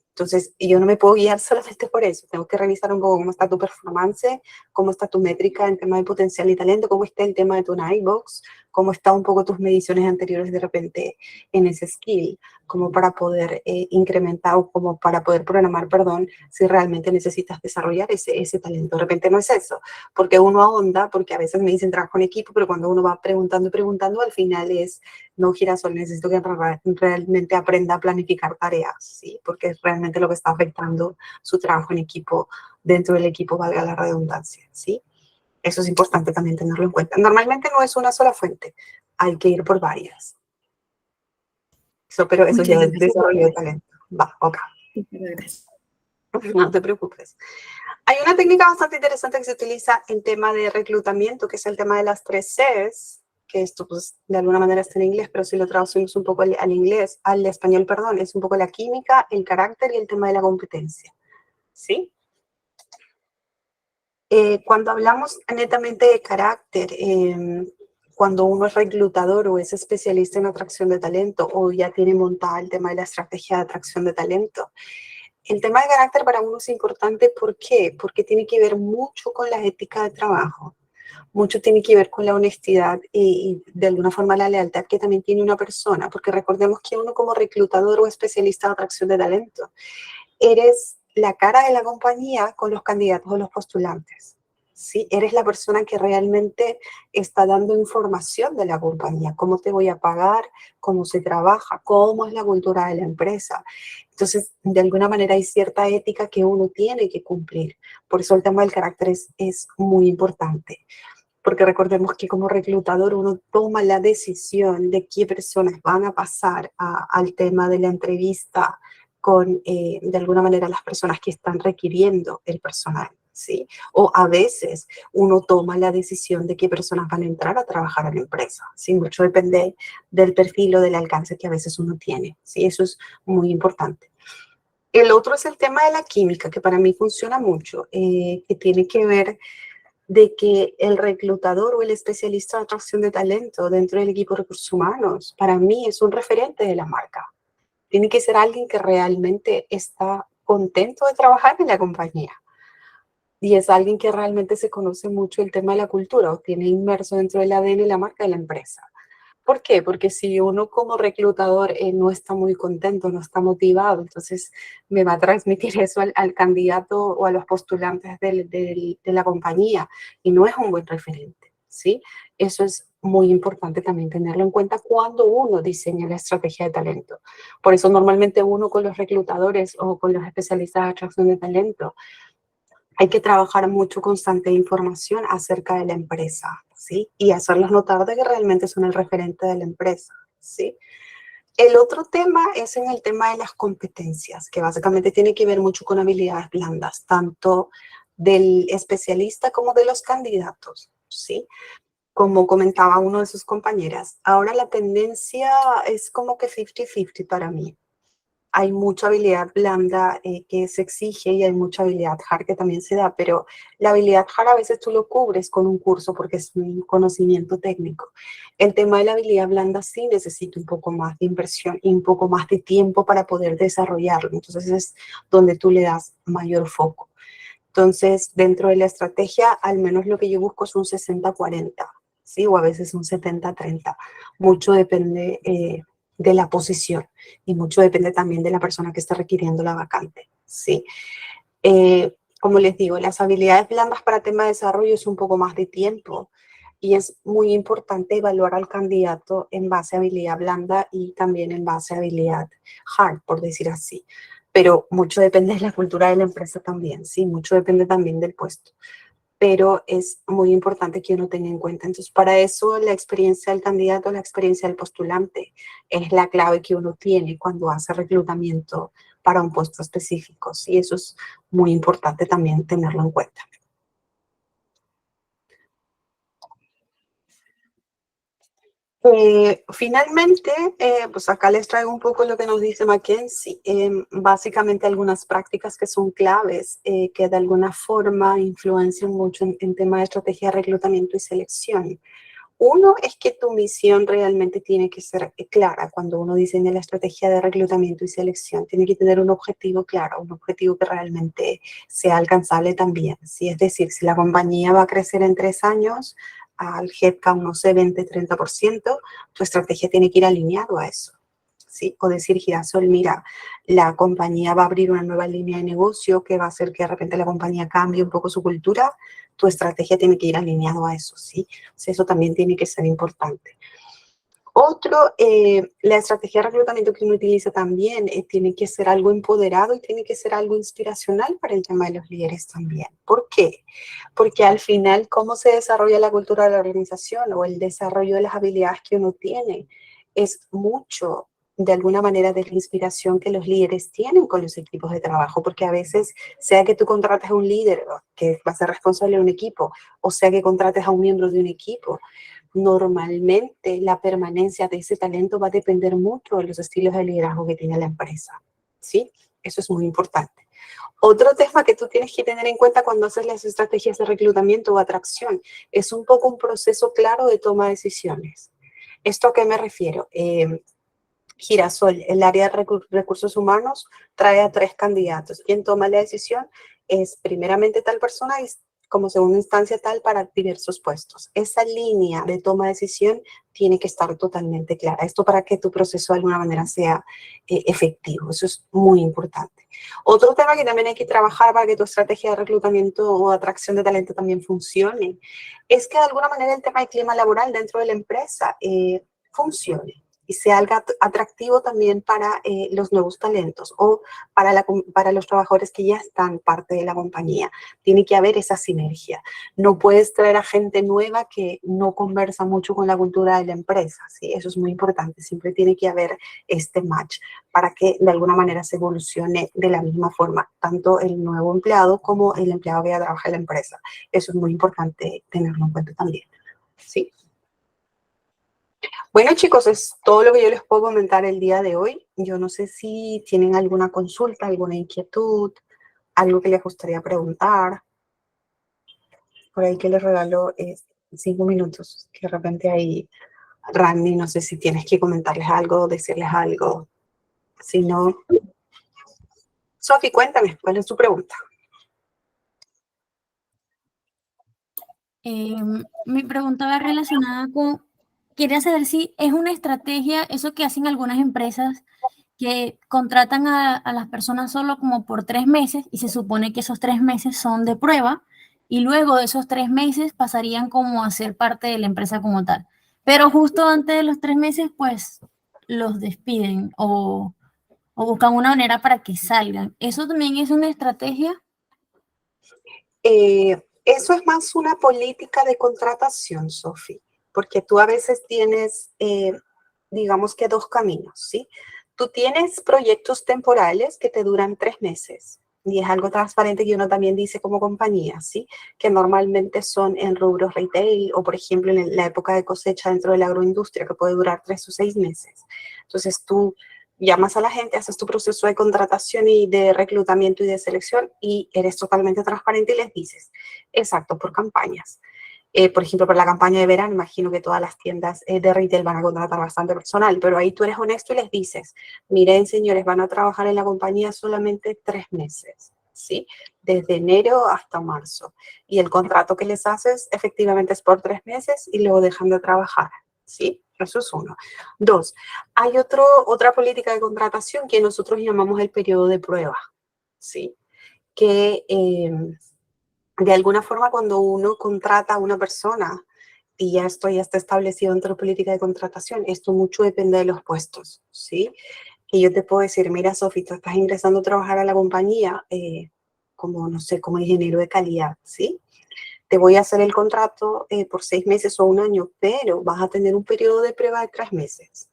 Entonces, yo no me puedo guiar solamente por eso. Tengo que revisar un poco cómo está tu performance, cómo está tu métrica en tema de potencial y talento, cómo está el tema de tu Nightbox, cómo están un poco tus mediciones anteriores de repente en ese skill, como para poder incrementar o como para poder programar, perdón, si realmente necesitas desarrollar ese talento. De repente no es eso, porque uno ahonda, porque a veces me dicen trabajo en equipo, pero cuando uno va preguntando y preguntando, al final es, no, girasol, necesito que realmente aprenda a planificar tareas, ¿sí? Porque es realmente lo que está afectando su trabajo en equipo, dentro del equipo, valga la redundancia, ¿sí? Eso es importante también tenerlo en cuenta. Normalmente no es una sola fuente, hay que ir por varias. Pero eso ya es desarrollo de talento. Va, ok. No te preocupes. Hay una técnica bastante interesante que se utiliza en tema de reclutamiento, que es el tema de las 3 Cs, que esto pues de alguna manera está en inglés, pero si lo traducimos un poco al español, perdón, es un poco la química, el carácter y el tema de la competencia, ¿sí? Cuando hablamos netamente de carácter, cuando uno es reclutador o es especialista en atracción de talento o ya tiene montada el tema de la estrategia de atracción de talento, el tema de carácter para uno es importante. ¿Por qué? Porque tiene que ver mucho con la ética de trabajo. mucho tiene que ver con la honestidad y de alguna forma la lealtad que también tiene una persona, porque recordemos que uno como reclutador o especialista de atracción de talento, eres la cara de la compañía con los candidatos o los postulantes. ¿Sí? Eres la persona que realmente está dando información de la compañía, cómo te voy a pagar, cómo se trabaja, cómo es la cultura de la empresa. Entonces, de alguna manera hay cierta ética que uno tiene que cumplir. Por eso el tema del carácter es muy importante. Porque recordemos que como reclutador uno toma la decisión de qué personas van a pasar al tema de la entrevista con, de alguna manera, las personas que están requiriendo el personal. ¿Sí? O a veces uno toma la decisión de qué personas van a entrar a trabajar a la empresa. ¿Sí? Mucho depende del perfil o del alcance que a veces uno tiene. ¿Sí? Eso es muy importante. El otro es el tema de la química, que para mí funciona mucho, que tiene que ver de que el reclutador o el especialista de atracción de talento dentro del equipo de recursos humanos, para mí es un referente de la marca. Tiene que ser alguien que realmente está contento de trabajar en la compañía. Y es alguien que realmente se conoce mucho el tema de la cultura o tiene inmerso dentro del ADN la marca de la empresa. ¿Por qué? Porque si uno como reclutador no está muy contento, no está motivado, entonces me va a transmitir eso al candidato o a los postulantes de la compañía y no es un buen referente, ¿sí? Eso es muy importante también tenerlo en cuenta cuando uno diseña la estrategia de talento. Por eso normalmente uno con los reclutadores o con los especialistas de atracción de talento hay que trabajar mucho constante información acerca de la empresa, ¿sí? Y hacerlos notar de que realmente son el referente de la empresa, ¿sí? El otro tema es en el tema de las competencias, que básicamente tiene que ver mucho con habilidades blandas, tanto del especialista como de los candidatos, ¿sí? Como comentaba uno de sus compañeras, ahora la tendencia es como que 50-50 para mí. Hay mucha habilidad blanda que se exige y hay mucha habilidad hard que también se da, pero la habilidad hard a veces tú lo cubres con un curso porque es un conocimiento técnico. El tema de la habilidad blanda sí necesita un poco más de inversión y un poco más de tiempo para poder desarrollarlo. Entonces es donde tú le das mayor foco. Entonces, dentro de la estrategia, al menos lo que yo busco es un 60-40, ¿sí? O a veces un 70-30. Mucho depende de la posición y mucho depende también de la persona que está requiriendo la vacante, ¿sí? Como les digo, las habilidades blandas para tema de desarrollo es un poco más de tiempo y es muy importante evaluar al candidato en base a habilidad blanda y también en base a habilidad hard, por decir así. Pero mucho depende de la cultura de la empresa también, ¿sí? Mucho depende también del puesto. Pero es muy importante que uno tenga en cuenta. Entonces, para eso la experiencia del candidato, la experiencia del postulante es la clave que uno tiene cuando hace reclutamiento para un puesto específico. Y eso es muy importante también tenerlo en cuenta. Finalmente, pues acá les traigo un poco lo que nos dice McKinsey. Básicamente algunas prácticas que son claves, que de alguna forma influencian mucho en tema de estrategia de reclutamiento y selección. Uno es que tu misión realmente tiene que ser clara cuando uno diseña la estrategia de reclutamiento y selección. Tiene que tener un objetivo claro, un objetivo que realmente sea alcanzable también, ¿sí? Es decir, si la compañía va a crecer en 3 años, al headcount, no sé, 20-30%, tu estrategia tiene que ir alineado a eso, ¿sí? O decir, Girasol, mira, la compañía va a abrir una nueva línea de negocio que va a hacer que de repente la compañía cambie un poco su cultura, tu estrategia tiene que ir alineado a eso, ¿sí? O sea, eso también tiene que ser importante. Otro, la estrategia de reclutamiento que uno utiliza también tiene que ser algo empoderado y tiene que ser algo inspiracional para el tema de los líderes también. ¿Por qué? Porque al final, cómo se desarrolla la cultura de la organización o el desarrollo de las habilidades que uno tiene es mucho, de alguna manera, de la inspiración que los líderes tienen con los equipos de trabajo, porque a veces, sea que tú contrates a un líder que va a ser responsable de un equipo, o sea que contrates a un miembro de un equipo, normalmente la permanencia de ese talento va a depender mucho de los estilos de liderazgo que tiene la empresa, ¿sí? Eso es muy importante. Otro tema que tú tienes que tener en cuenta cuando haces las estrategias de reclutamiento o atracción es un poco un proceso claro de toma de decisiones. ¿Esto a qué me refiero? Girasol, el área de recursos humanos trae a 3 candidatos. Quien toma la decisión es primeramente tal persona y como segunda instancia tal para diversos puestos. Esa línea de toma de decisión tiene que estar totalmente clara. Esto para que tu proceso de alguna manera sea efectivo. Eso es muy importante. Otro tema que también hay que trabajar para que tu estrategia de reclutamiento o atracción de talento también funcione es que de alguna manera el tema del clima laboral dentro de la empresa funcione y sea algo atractivo también para los nuevos talentos o para los trabajadores que ya están parte de la compañía. Tiene que haber esa sinergia. No puedes traer a gente nueva que no conversa mucho con la cultura de la empresa, ¿sí? Eso es muy importante. Siempre tiene que haber este match para que de alguna manera se evolucione de la misma forma, tanto el nuevo empleado como el empleado que ya trabaja en la empresa. Eso es muy importante tenerlo en cuenta también, ¿sí? Bueno, chicos, es todo lo que yo les puedo comentar el día de hoy. Yo no sé si tienen alguna consulta, alguna inquietud, algo que les gustaría preguntar. Por ahí que les regalo 5 minutos, que de repente ahí, Randy, no sé si tienes que comentarles algo, decirles algo. Si no, Sofi, cuéntame, ¿cuál es tu pregunta?
Mi pregunta va relacionada con, quería saber si es una estrategia, eso que hacen algunas empresas, que contratan a las personas solo como por 3 meses y se supone que esos 3 meses son de prueba y luego de esos 3 meses pasarían como a ser parte de la empresa como tal. Pero justo antes de los 3 meses, pues los despiden o buscan una manera para que salgan. ¿Eso también es una estrategia?
Eso es más una política de contratación, Sofi, porque tú a veces tienes, digamos que 2 caminos, ¿sí? Tú tienes proyectos temporales que te duran 3 meses y es algo transparente que uno también dice como compañía, ¿sí? Que normalmente son en rubros retail o, por ejemplo, en la época de cosecha dentro de la agroindustria que puede durar 3 o 6 meses. Entonces tú llamas a la gente, haces tu proceso de contratación y de reclutamiento y de selección y eres totalmente transparente y les dices, exacto, por campañas. Por ejemplo, para la campaña de verano, imagino que todas las tiendas de retail van a contratar bastante personal, pero ahí tú eres honesto y les dices, miren, señores, van a trabajar en la compañía solamente 3 meses, ¿sí? Desde enero hasta marzo. Y el contrato que les haces efectivamente es por 3 meses y luego dejan de trabajar, ¿sí? Eso es 1. 2, hay otra política de contratación que nosotros llamamos el periodo de prueba, ¿sí? Que de alguna forma cuando uno contrata a una persona y ya esto ya está establecido dentro de política de contratación, esto mucho depende de los puestos, ¿sí? Que yo te puedo decir, mira, Sofi, tú estás ingresando a trabajar a la compañía como, no sé, como ingeniero de calidad, ¿sí? Te voy a hacer el contrato por 6 meses o 1 año, pero vas a tener un periodo de prueba de 3 meses,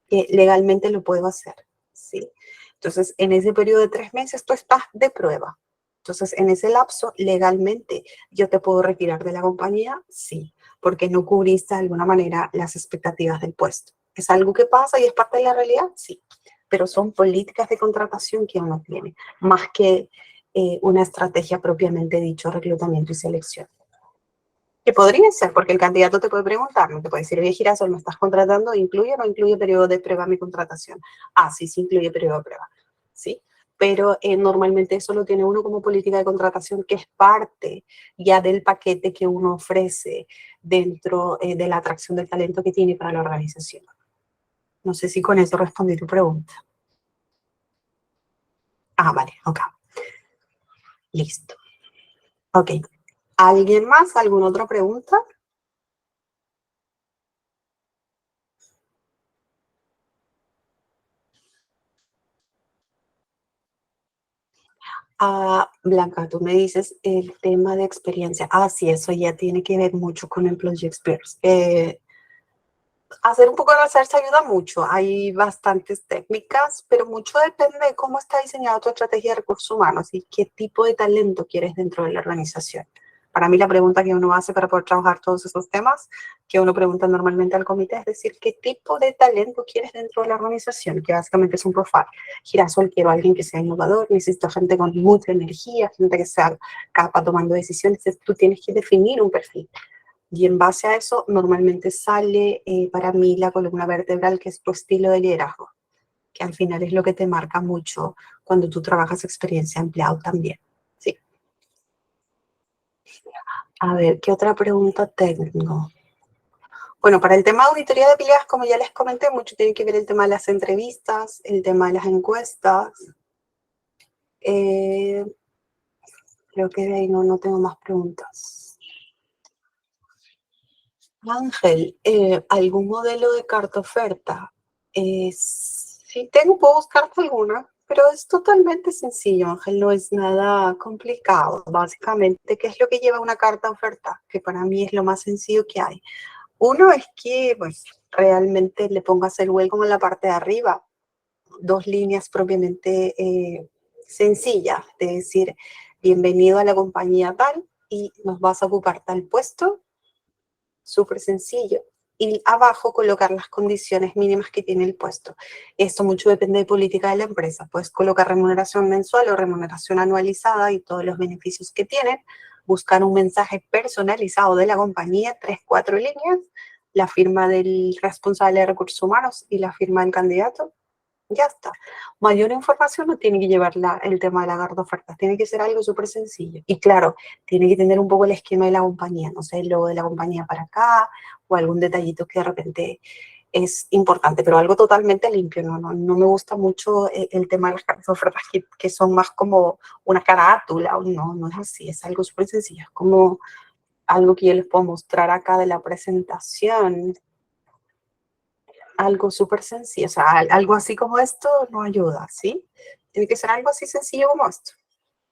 que legalmente lo puedo hacer, ¿sí? Entonces, en ese periodo de 3 meses tú estás de prueba. Entonces, en ese lapso, legalmente, ¿yo te puedo retirar de la compañía? Sí, porque no cubriste de alguna manera las expectativas del puesto. ¿Es algo que pasa y es parte de la realidad? Sí, pero son políticas de contratación que uno tiene, más que una estrategia propiamente dicho, reclutamiento y selección. Que podría ser, porque el candidato te puede preguntar, no te puede decir, oye, Girasol, ¿me estás contratando? ¿Incluye o no incluye periodo de prueba mi contratación? Ah, sí, sí incluye periodo de prueba, ¿sí? Pero normalmente eso lo tiene uno como política de contratación, que es parte ya del paquete que uno ofrece dentro de la atracción del talento que tiene para la organización. No sé si con eso respondí tu pregunta. Ah, vale, ok. Listo. Ok. ¿Alguien más? ¿Alguna otra pregunta? Ah, Blanca, tú me dices el tema de experiencia. Ah, sí, eso ya tiene que ver mucho con Employee Experience. Hacer un poco de research ayuda mucho. Hay bastantes técnicas, pero mucho depende de cómo está diseñada tu estrategia de recursos humanos y qué tipo de talento quieres dentro de la organización. Para mí la pregunta que uno hace para poder trabajar todos esos temas, que uno pregunta normalmente al comité, es decir, ¿qué tipo de talento quieres dentro de la organización? Que básicamente es un profile. Girasol, quiero a alguien que sea innovador, necesito gente con mucha energía, gente que sea capaz tomando decisiones. Entonces, tú tienes que definir un perfil. Y en base a eso, normalmente sale para mí la columna vertebral, que es tu estilo de liderazgo, que al final es lo que te marca mucho cuando tú trabajas experiencia de empleado también. Sí. A ver, ¿qué otra pregunta tengo? Bueno, para el tema de auditoría de habilidades, como ya les comenté, mucho tiene que ver el tema de las entrevistas, el tema de las encuestas. Creo que de ahí no tengo más preguntas. Ángel, ¿algún modelo de carta oferta? Sí, puedo buscarte alguna, pero es totalmente sencillo, Ángel, no es nada complicado. Básicamente, ¿qué es lo que lleva una carta oferta? Que para mí es lo más sencillo que hay. Uno es que pues, realmente le pongas el welcome en la parte de arriba, 2 líneas propiamente sencillas, de decir, bienvenido a la compañía tal y nos vas a ocupar tal puesto, súper sencillo. Y abajo colocar las condiciones mínimas que tiene el puesto. Esto mucho depende de política de la empresa. Puedes colocar remuneración mensual o remuneración anualizada y todos los beneficios que tienen. Buscar un mensaje personalizado de la compañía, 3, 4 líneas, la firma del responsable de recursos humanos y la firma del candidato. Ya está. Mayor información no tiene que llevar el tema de la carta de ofertas, tiene que ser algo súper sencillo. Y claro, tiene que tener un poco el esquema de la compañía, no sé, el logo de la compañía para acá, o algún detallito que de repente es importante, pero algo totalmente limpio. No me gusta mucho el tema de las cartas de ofertas que son más como una carátula, no es así, es algo súper sencillo, es como algo que yo les puedo mostrar acá de la presentación. Algo súper sencillo, o sea, algo así como esto no ayuda, ¿sí? Tiene que ser algo así sencillo como esto.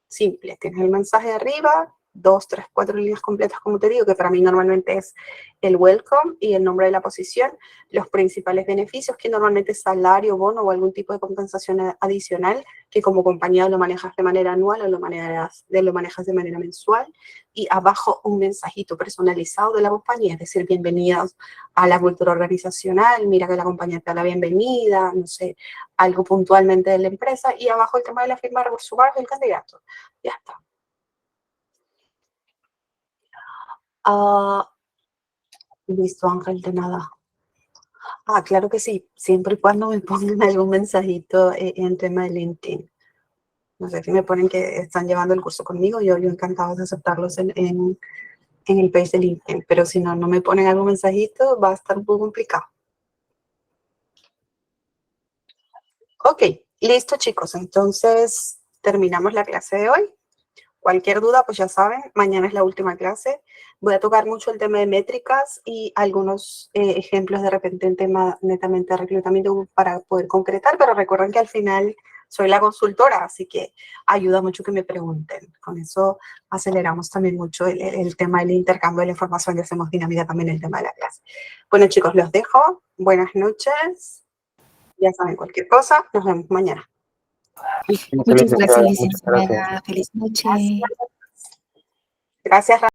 Simple, tienes el mensaje de arriba, 2, 3, 4 líneas completas, como te digo, que para mí normalmente es el welcome y el nombre de la posición, los principales beneficios, que normalmente es salario, bono o algún tipo de compensación adicional, que como compañía lo manejas de manera anual o lo manejas de manera mensual, y abajo un mensajito personalizado de la compañía, es decir, bienvenidos a la cultura organizacional, mira que la compañía te da la bienvenida, no sé, algo puntualmente de la empresa, y abajo el tema de la firma de recursos humanos del candidato. Ya está. Listo, Ángel, de nada. Claro que sí, siempre y cuando me pongan algún mensajito en tema de LinkedIn. No sé si me ponen que están llevando el curso conmigo, yo encantado de aceptarlos en el page de LinkedIn, pero si no me ponen algún mensajito, va a estar un poco complicado. Ok, listo chicos, entonces terminamos la clase de hoy. Cualquier duda, pues ya saben, mañana es la última clase. Voy a tocar mucho el tema de métricas y algunos ejemplos de repente en tema netamente de reclutamiento para poder concretar, pero recuerden que al final soy la consultora, así que ayuda mucho que me pregunten. Con eso aceleramos también mucho el tema del intercambio de la información y hacemos dinámica también el tema de la clase. Bueno chicos, los dejo. Buenas noches. Ya saben, cualquier cosa, nos vemos mañana.
Muchas gracias, licenciada. Feliz noche.
Gracias.